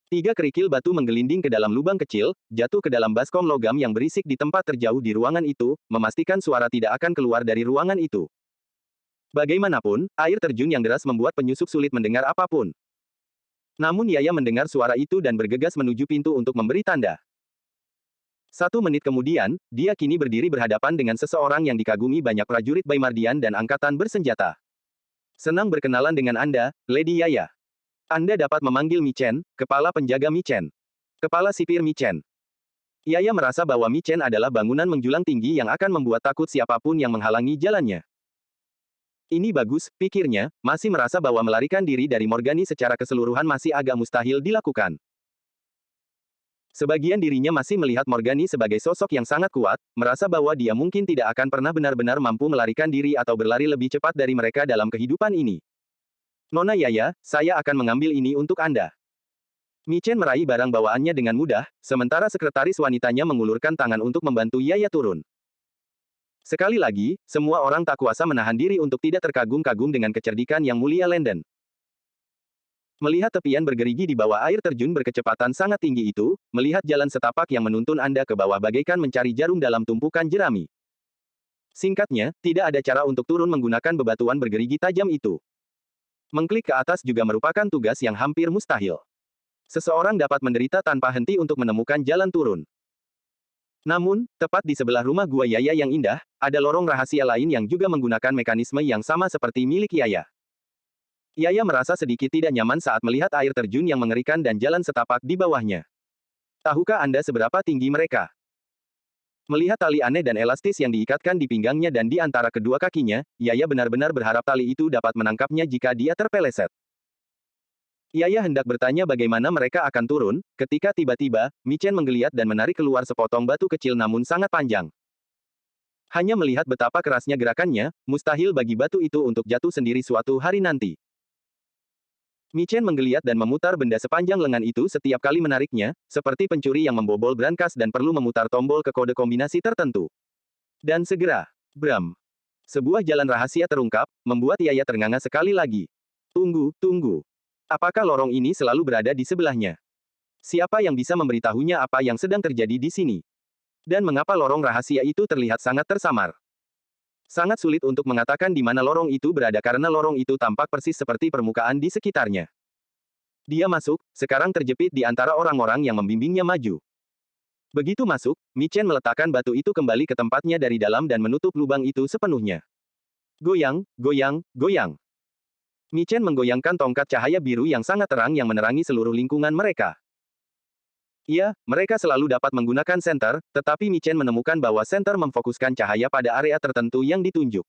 3 kerikil batu menggelinding ke dalam lubang kecil, jatuh ke dalam baskom logam yang berisik di tempat terjauh di ruangan itu, memastikan suara tidak akan keluar dari ruangan itu. Bagaimanapun, air terjun yang deras membuat penyusup sulit mendengar apapun. Namun Yaya mendengar suara itu dan bergegas menuju pintu untuk memberi tanda. 1 menit kemudian, dia kini berdiri berhadapan dengan seseorang yang dikagumi banyak prajurit Baimardian dan angkatan bersenjata. Senang berkenalan dengan Anda, Lady Yaya. Anda dapat memanggil Michen, kepala penjaga Michen. Kepala sipir Michen. Yaya merasa bahwa Michen adalah bangunan menjulang tinggi yang akan membuat takut siapapun yang menghalangi jalannya. Ini bagus, pikirnya, masih merasa bahwa melarikan diri dari Morgani secara keseluruhan masih agak mustahil dilakukan. Sebagian dirinya masih melihat Morgani sebagai sosok yang sangat kuat, merasa bahwa dia mungkin tidak akan pernah benar-benar mampu melarikan diri atau berlari lebih cepat dari mereka dalam kehidupan ini. Nona Yaya, saya akan mengambil ini untuk Anda. Michen meraih barang bawaannya dengan mudah, sementara sekretaris wanitanya mengulurkan tangan untuk membantu Yaya turun. Sekali lagi, semua orang tak kuasa menahan diri untuk tidak terkagum-kagum dengan kecerdikan yang mulia Landon. Melihat tepian bergerigi di bawah air terjun berkecepatan sangat tinggi itu, melihat jalan setapak yang menuntun Anda ke bawah bagaikan mencari jarum dalam tumpukan jerami. Singkatnya, tidak ada cara untuk turun menggunakan bebatuan bergerigi tajam itu. Mengklik ke atas juga merupakan tugas yang hampir mustahil. Seseorang dapat menderita tanpa henti untuk menemukan jalan turun. Namun, tepat di sebelah rumah gua Yaya yang indah, ada lorong rahasia lain yang juga menggunakan mekanisme yang sama seperti milik Yaya. Yaya merasa sedikit tidak nyaman saat melihat air terjun yang mengerikan dan jalan setapak di bawahnya. Tahukah Anda seberapa tinggi mereka? Melihat tali aneh dan elastis yang diikatkan di pinggangnya dan di antara kedua kakinya, Yaya benar-benar berharap tali itu dapat menangkapnya jika dia terpeleset. Yaya hendak bertanya bagaimana mereka akan turun, ketika tiba-tiba, Michen menggeliat dan menarik keluar sepotong batu kecil namun sangat panjang. Hanya melihat betapa kerasnya gerakannya, mustahil bagi batu itu untuk jatuh sendiri suatu hari nanti. Michen menggeliat dan memutar benda sepanjang lengan itu setiap kali menariknya, seperti pencuri yang membobol brankas dan perlu memutar tombol ke kode kombinasi tertentu. Dan segera, bram. Sebuah jalan rahasia terungkap, membuat Yaya ternganga sekali lagi. Tunggu, tunggu. Apakah lorong ini selalu berada di sebelahnya? Siapa yang bisa memberitahunya apa yang sedang terjadi di sini? Dan mengapa lorong rahasia itu terlihat sangat tersamar? Sangat sulit untuk mengatakan di mana lorong itu berada karena lorong itu tampak persis seperti permukaan di sekitarnya. Dia masuk, sekarang terjepit di antara orang-orang yang membimbingnya maju. Begitu masuk, Mi Chen meletakkan batu itu kembali ke tempatnya dari dalam dan menutup lubang itu sepenuhnya. Goyang, goyang, goyang. Mi Chen menggoyangkan tongkat cahaya biru yang sangat terang yang menerangi seluruh lingkungan mereka. Iya, mereka selalu dapat menggunakan senter, tetapi Mi Chen menemukan bahwa senter memfokuskan cahaya pada area tertentu yang ditunjuk.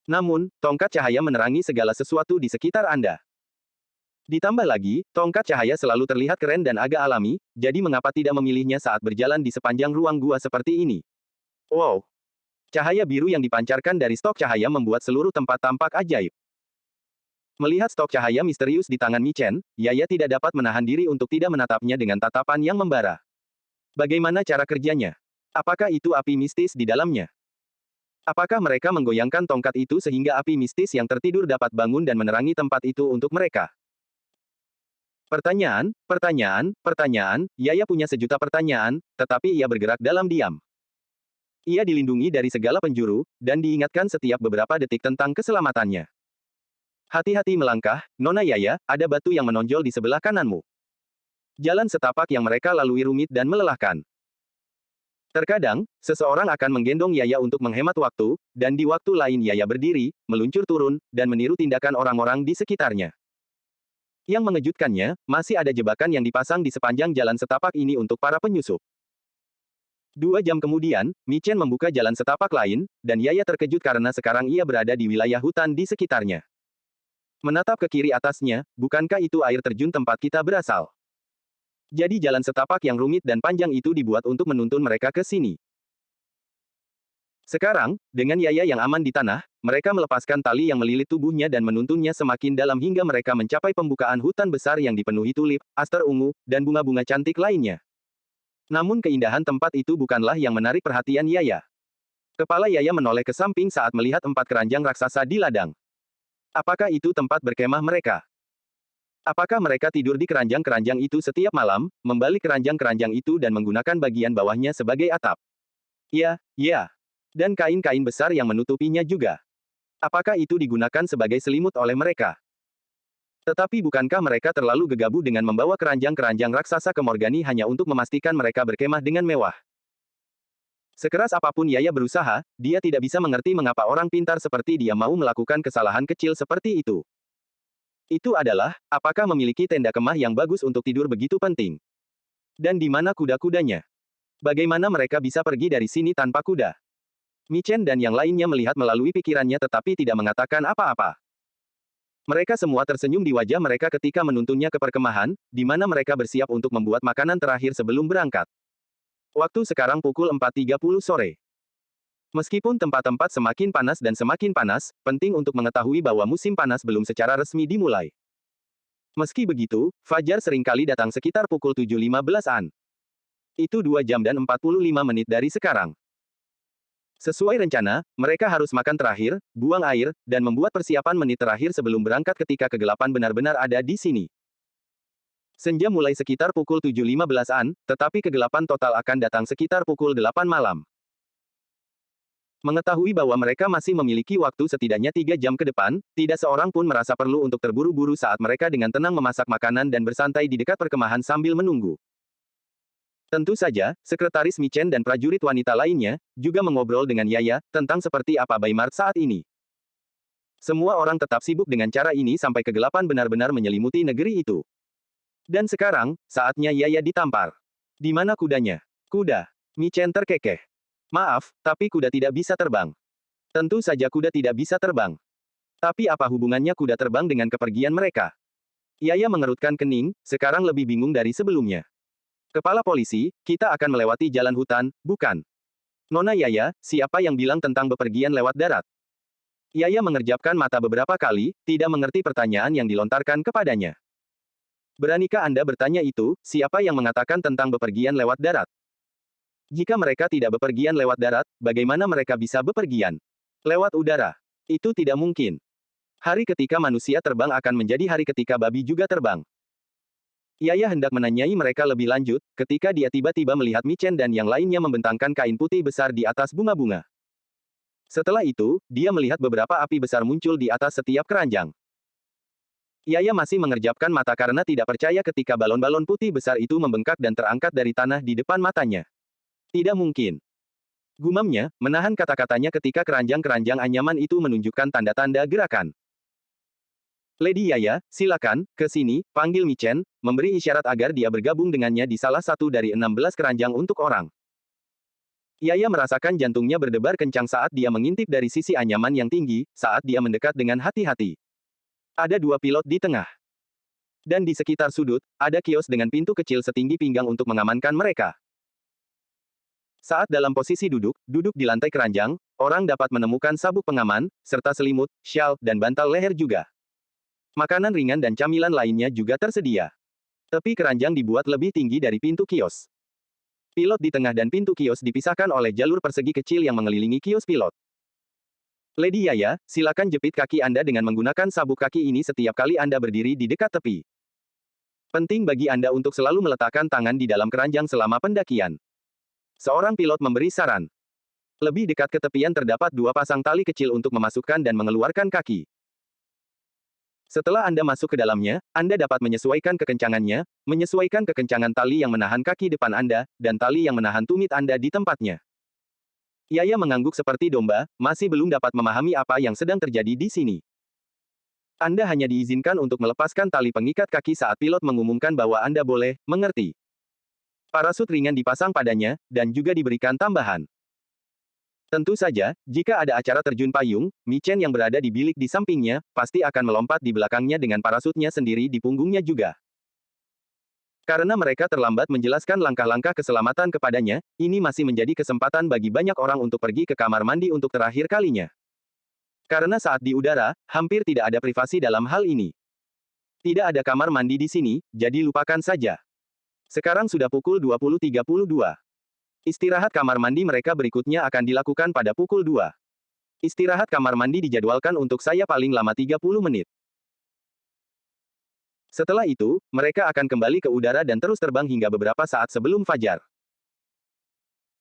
Namun, tongkat cahaya menerangi segala sesuatu di sekitar Anda. Ditambah lagi, tongkat cahaya selalu terlihat keren dan agak alami, jadi mengapa tidak memilihnya saat berjalan di sepanjang ruang gua seperti ini? Wow! Cahaya biru yang dipancarkan dari stok cahaya membuat seluruh tempat tampak ajaib. Melihat stok cahaya misterius di tangan Mi Chen, Yaya tidak dapat menahan diri untuk tidak menatapnya dengan tatapan yang membara. Bagaimana cara kerjanya? Apakah itu api mistis di dalamnya? Apakah mereka menggoyangkan tongkat itu sehingga api mistis yang tertidur dapat bangun dan menerangi tempat itu untuk mereka? Pertanyaan, pertanyaan, pertanyaan, Yaya punya sejuta pertanyaan, tetapi ia bergerak dalam diam. Ia dilindungi dari segala penjuru, dan diingatkan setiap beberapa detik tentang keselamatannya. Hati-hati melangkah, Nona Yaya, ada batu yang menonjol di sebelah kananmu. Jalan setapak yang mereka lalui rumit dan melelahkan. Terkadang, seseorang akan menggendong Yaya untuk menghemat waktu, dan di waktu lain Yaya berdiri, meluncur turun, dan meniru tindakan orang-orang di sekitarnya. Yang mengejutkannya, masih ada jebakan yang dipasang di sepanjang jalan setapak ini untuk para penyusup. 2 jam kemudian, Mi Chen membuka jalan setapak lain, dan Yaya terkejut karena sekarang ia berada di wilayah hutan di sekitarnya. Menatap ke kiri atasnya, bukankah itu air terjun tempat kita berasal? Jadi jalan setapak yang rumit dan panjang itu dibuat untuk menuntun mereka ke sini. Sekarang, dengan Yaya yang aman di tanah, mereka melepaskan tali yang melilit tubuhnya dan menuntunnya semakin dalam hingga mereka mencapai pembukaan hutan besar yang dipenuhi tulip, aster ungu, dan bunga-bunga cantik lainnya. Namun keindahan tempat itu bukanlah yang menarik perhatian Yaya. Kepala Yaya menoleh ke samping saat melihat 4 keranjang raksasa di ladang. Apakah itu tempat berkemah mereka? Apakah mereka tidur di keranjang-keranjang itu setiap malam, membalik keranjang-keranjang itu dan menggunakan bagian bawahnya sebagai atap? Ya, ya. Dan kain-kain besar yang menutupinya juga. Apakah itu digunakan sebagai selimut oleh mereka? Tetapi bukankah mereka terlalu gegabah dengan membawa keranjang-keranjang raksasa ke Morgani hanya untuk memastikan mereka berkemah dengan mewah? Sekeras apapun Yaya berusaha, dia tidak bisa mengerti mengapa orang pintar seperti dia mau melakukan kesalahan kecil seperti itu. Itu adalah, apakah memiliki tenda kemah yang bagus untuk tidur begitu penting? Dan di mana kuda-kudanya? Bagaimana mereka bisa pergi dari sini tanpa kuda? Mi Chen dan yang lainnya melihat melalui pikirannya tetapi tidak mengatakan apa-apa. Mereka semua tersenyum di wajah mereka ketika menuntunnya ke perkemahan, di mana mereka bersiap untuk membuat makanan terakhir sebelum berangkat. Waktu sekarang pukul 4.30 sore. Meskipun tempat-tempat semakin panas dan semakin panas, penting untuk mengetahui bahwa musim panas belum secara resmi dimulai. Meski begitu, fajar seringkali datang sekitar pukul 7.15-an. Itu 2 jam dan 45 menit dari sekarang. Sesuai rencana, mereka harus makan terakhir, buang air, dan membuat persiapan menit terakhir sebelum berangkat ketika kegelapan benar-benar ada di sini. Senja mulai sekitar pukul 7.15-an, tetapi kegelapan total akan datang sekitar pukul 8 malam. Mengetahui bahwa mereka masih memiliki waktu setidaknya 3 jam ke depan, tidak seorang pun merasa perlu untuk terburu-buru saat mereka dengan tenang memasak makanan dan bersantai di dekat perkemahan sambil menunggu. Tentu saja, sekretaris Mi Chen dan prajurit wanita lainnya, juga mengobrol dengan Yaya, tentang seperti apa Baimart saat ini. Semua orang tetap sibuk dengan cara ini sampai kegelapan benar-benar menyelimuti negeri itu. Dan sekarang, saatnya Yaya ditampar. Di mana kudanya? Kuda. Mi Chen terkekeh. Maaf, tapi kuda tidak bisa terbang. Tentu saja kuda tidak bisa terbang. Tapi apa hubungannya kuda terbang dengan kepergian mereka? Yaya mengerutkan kening, sekarang lebih bingung dari sebelumnya. Kepala polisi, kita akan melewati jalan hutan, bukan? Nona Yaya, siapa yang bilang tentang bepergian lewat darat? Yaya mengerjapkan mata beberapa kali, tidak mengerti pertanyaan yang dilontarkan kepadanya. Beranikah Anda bertanya itu, siapa yang mengatakan tentang bepergian lewat darat? Jika mereka tidak bepergian lewat darat, bagaimana mereka bisa bepergian? Lewat udara. Itu tidak mungkin. Hari ketika manusia terbang akan menjadi hari ketika babi juga terbang. Yaya hendak menanyai mereka lebih lanjut, ketika dia tiba-tiba melihat Michen dan yang lainnya membentangkan kain putih besar di atas bunga-bunga. Setelah itu, dia melihat beberapa api besar muncul di atas setiap keranjang. Yaya masih mengerjapkan mata karena tidak percaya ketika balon-balon putih besar itu membengkak dan terangkat dari tanah di depan matanya. Tidak mungkin. Gumamnya, menahan kata-katanya ketika keranjang-keranjang anyaman itu menunjukkan tanda-tanda gerakan. Lady Yaya, silakan, ke sini, panggil Michen, memberi isyarat agar dia bergabung dengannya di salah satu dari 16 keranjang untuk orang. Yaya merasakan jantungnya berdebar kencang saat dia mengintip dari sisi anyaman yang tinggi, saat dia mendekat dengan hati-hati. Ada dua pilot di tengah. Dan di sekitar sudut, ada kios dengan pintu kecil setinggi pinggang untuk mengamankan mereka. Saat dalam posisi duduk di lantai keranjang, orang dapat menemukan sabuk pengaman, serta selimut, syal, dan bantal leher juga. Makanan ringan dan camilan lainnya juga tersedia. Tepi keranjang dibuat lebih tinggi dari pintu kios. Pilot di tengah dan pintu kios dipisahkan oleh jalur persegi kecil yang mengelilingi kios pilot. Lady Yaya, silakan jepit kaki Anda dengan menggunakan sabuk kaki ini setiap kali Anda berdiri di dekat tepi. Penting bagi Anda untuk selalu meletakkan tangan di dalam keranjang selama pendakian. Seorang pilot memberi saran. Lebih dekat ke tepian terdapat dua pasang tali kecil untuk memasukkan dan mengeluarkan kaki. Setelah Anda masuk ke dalamnya, Anda dapat menyesuaikan kekencangannya, menyesuaikan kekencangan tali yang menahan kaki depan Anda, dan tali yang menahan tumit Anda di tempatnya. Yaya mengangguk seperti domba, masih belum dapat memahami apa yang sedang terjadi di sini. Anda hanya diizinkan untuk melepaskan tali pengikat kaki saat pilot mengumumkan bahwa Anda boleh, mengerti. Parasut ringan dipasang padanya, dan juga diberikan tambahan. Tentu saja, jika ada acara terjun payung, Michen yang berada di bilik di sampingnya, pasti akan melompat di belakangnya dengan parasutnya sendiri di punggungnya juga. Karena mereka terlambat menjelaskan langkah-langkah keselamatan kepadanya, ini masih menjadi kesempatan bagi banyak orang untuk pergi ke kamar mandi untuk terakhir kalinya. Karena saat di udara, hampir tidak ada privasi dalam hal ini. Tidak ada kamar mandi di sini, jadi lupakan saja. Sekarang sudah pukul 20.32. Istirahat kamar mandi mereka berikutnya akan dilakukan pada pukul 2. Istirahat kamar mandi dijadwalkan untuk saya paling lama 30 menit. Setelah itu, mereka akan kembali ke udara dan terus terbang hingga beberapa saat sebelum fajar.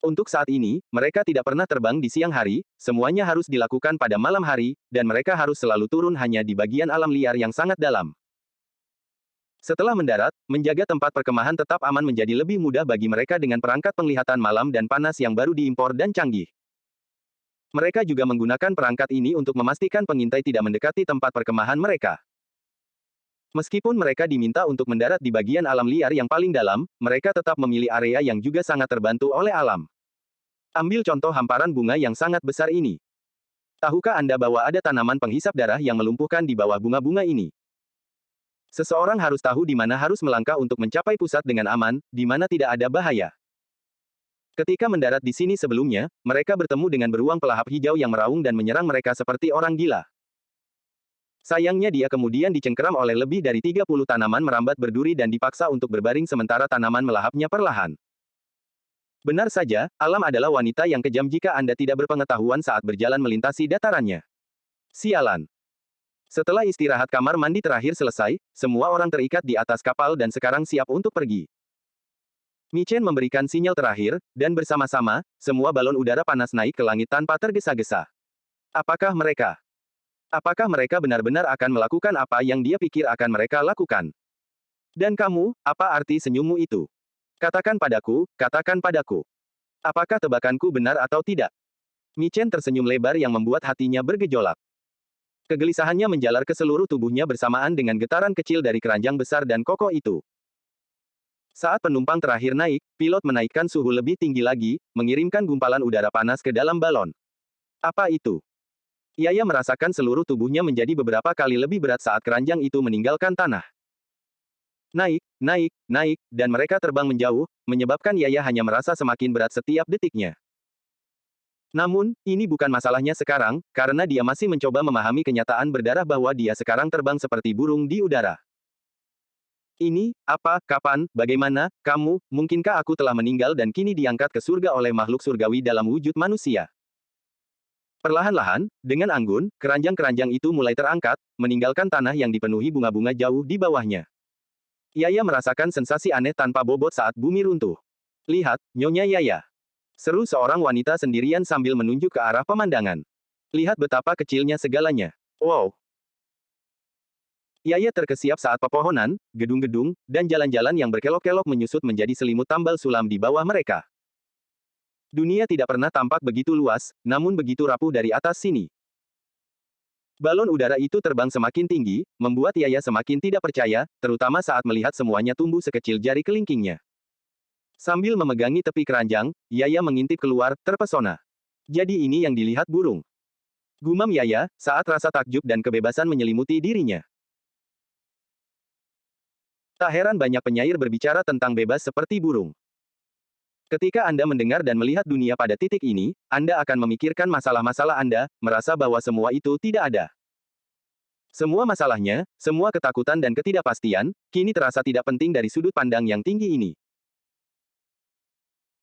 Untuk saat ini, mereka tidak pernah terbang di siang hari, semuanya harus dilakukan pada malam hari, dan mereka harus selalu turun hanya di bagian alam liar yang sangat dalam. Setelah mendarat, menjaga tempat perkemahan tetap aman menjadi lebih mudah bagi mereka dengan perangkat penglihatan malam dan panas yang baru diimpor dan canggih. Mereka juga menggunakan perangkat ini untuk memastikan pengintai tidak mendekati tempat perkemahan mereka. Meskipun mereka diminta untuk mendarat di bagian alam liar yang paling dalam, mereka tetap memilih area yang juga sangat terbantu oleh alam. Ambil contoh hamparan bunga yang sangat besar ini. Tahukah Anda bahwa ada tanaman penghisap darah yang melumpuhkan di bawah bunga-bunga ini? Seseorang harus tahu di mana harus melangkah untuk mencapai pusat dengan aman, di mana tidak ada bahaya. Ketika mendarat di sini sebelumnya, mereka bertemu dengan beruang pelahap hijau yang meraung dan menyerang mereka seperti orang gila. Sayangnya dia kemudian dicengkeram oleh lebih dari 30 tanaman merambat berduri dan dipaksa untuk berbaring sementara tanaman melahapnya perlahan. Benar saja, alam adalah wanita yang kejam jika Anda tidak berpengetahuan saat berjalan melintasi datarannya. Sialan. Setelah istirahat kamar mandi terakhir selesai, semua orang terikat di atas kapal dan sekarang siap untuk pergi. Michen memberikan sinyal terakhir, dan bersama-sama, semua balon udara panas naik ke langit tanpa tergesa-gesa. Apakah mereka benar-benar akan melakukan apa yang dia pikir akan mereka lakukan? Dan kamu, apa arti senyummu itu? Katakan padaku. Apakah tebakanku benar atau tidak? Michen tersenyum lebar yang membuat hatinya bergejolak. Kegelisahannya menjalar ke seluruh tubuhnya bersamaan dengan getaran kecil dari keranjang besar dan kokoh itu. Saat penumpang terakhir naik, pilot menaikkan suhu lebih tinggi lagi, mengirimkan gumpalan udara panas ke dalam balon. Apa itu? Yaya merasakan seluruh tubuhnya menjadi beberapa kali lebih berat saat keranjang itu meninggalkan tanah. Naik, dan mereka terbang menjauh, menyebabkan Yaya hanya merasa semakin berat setiap detiknya. Namun, ini bukan masalahnya sekarang, karena dia masih mencoba memahami kenyataan berdarah bahwa dia sekarang terbang seperti burung di udara. Ini, apa, kapan, bagaimana, kamu, mungkinkah aku telah meninggal dan kini diangkat ke surga oleh makhluk surgawi dalam wujud manusia? Perlahan-lahan, dengan anggun, keranjang-keranjang itu mulai terangkat, meninggalkan tanah yang dipenuhi bunga-bunga jauh di bawahnya. Yaya merasakan sensasi aneh tanpa bobot saat bumi runtuh. Lihat, Nyonya Yaya. Seru seorang wanita sendirian sambil menunjuk ke arah pemandangan. Lihat betapa kecilnya segalanya. Wow. Yaya terkesiap saat pepohonan, gedung-gedung, dan jalan-jalan yang berkelok-kelok menyusut menjadi selimut tambal sulam di bawah mereka. Dunia tidak pernah tampak begitu luas, namun begitu rapuh dari atas sini. Balon udara itu terbang semakin tinggi, membuat Yaya semakin tidak percaya, terutama saat melihat semuanya tumbuh sekecil jari kelingkingnya. Sambil memegangi tepi keranjang, Yaya mengintip keluar, terpesona. Jadi ini yang dilihat burung. Gumam Yaya, saat rasa takjub dan kebebasan menyelimuti dirinya. Tak heran banyak penyair berbicara tentang bebas seperti burung. Ketika Anda mendengar dan melihat dunia pada titik ini, Anda akan memikirkan masalah-masalah Anda, merasa bahwa semua itu tidak ada. Semua masalahnya, semua ketakutan dan ketidakpastian, kini terasa tidak penting dari sudut pandang yang tinggi ini.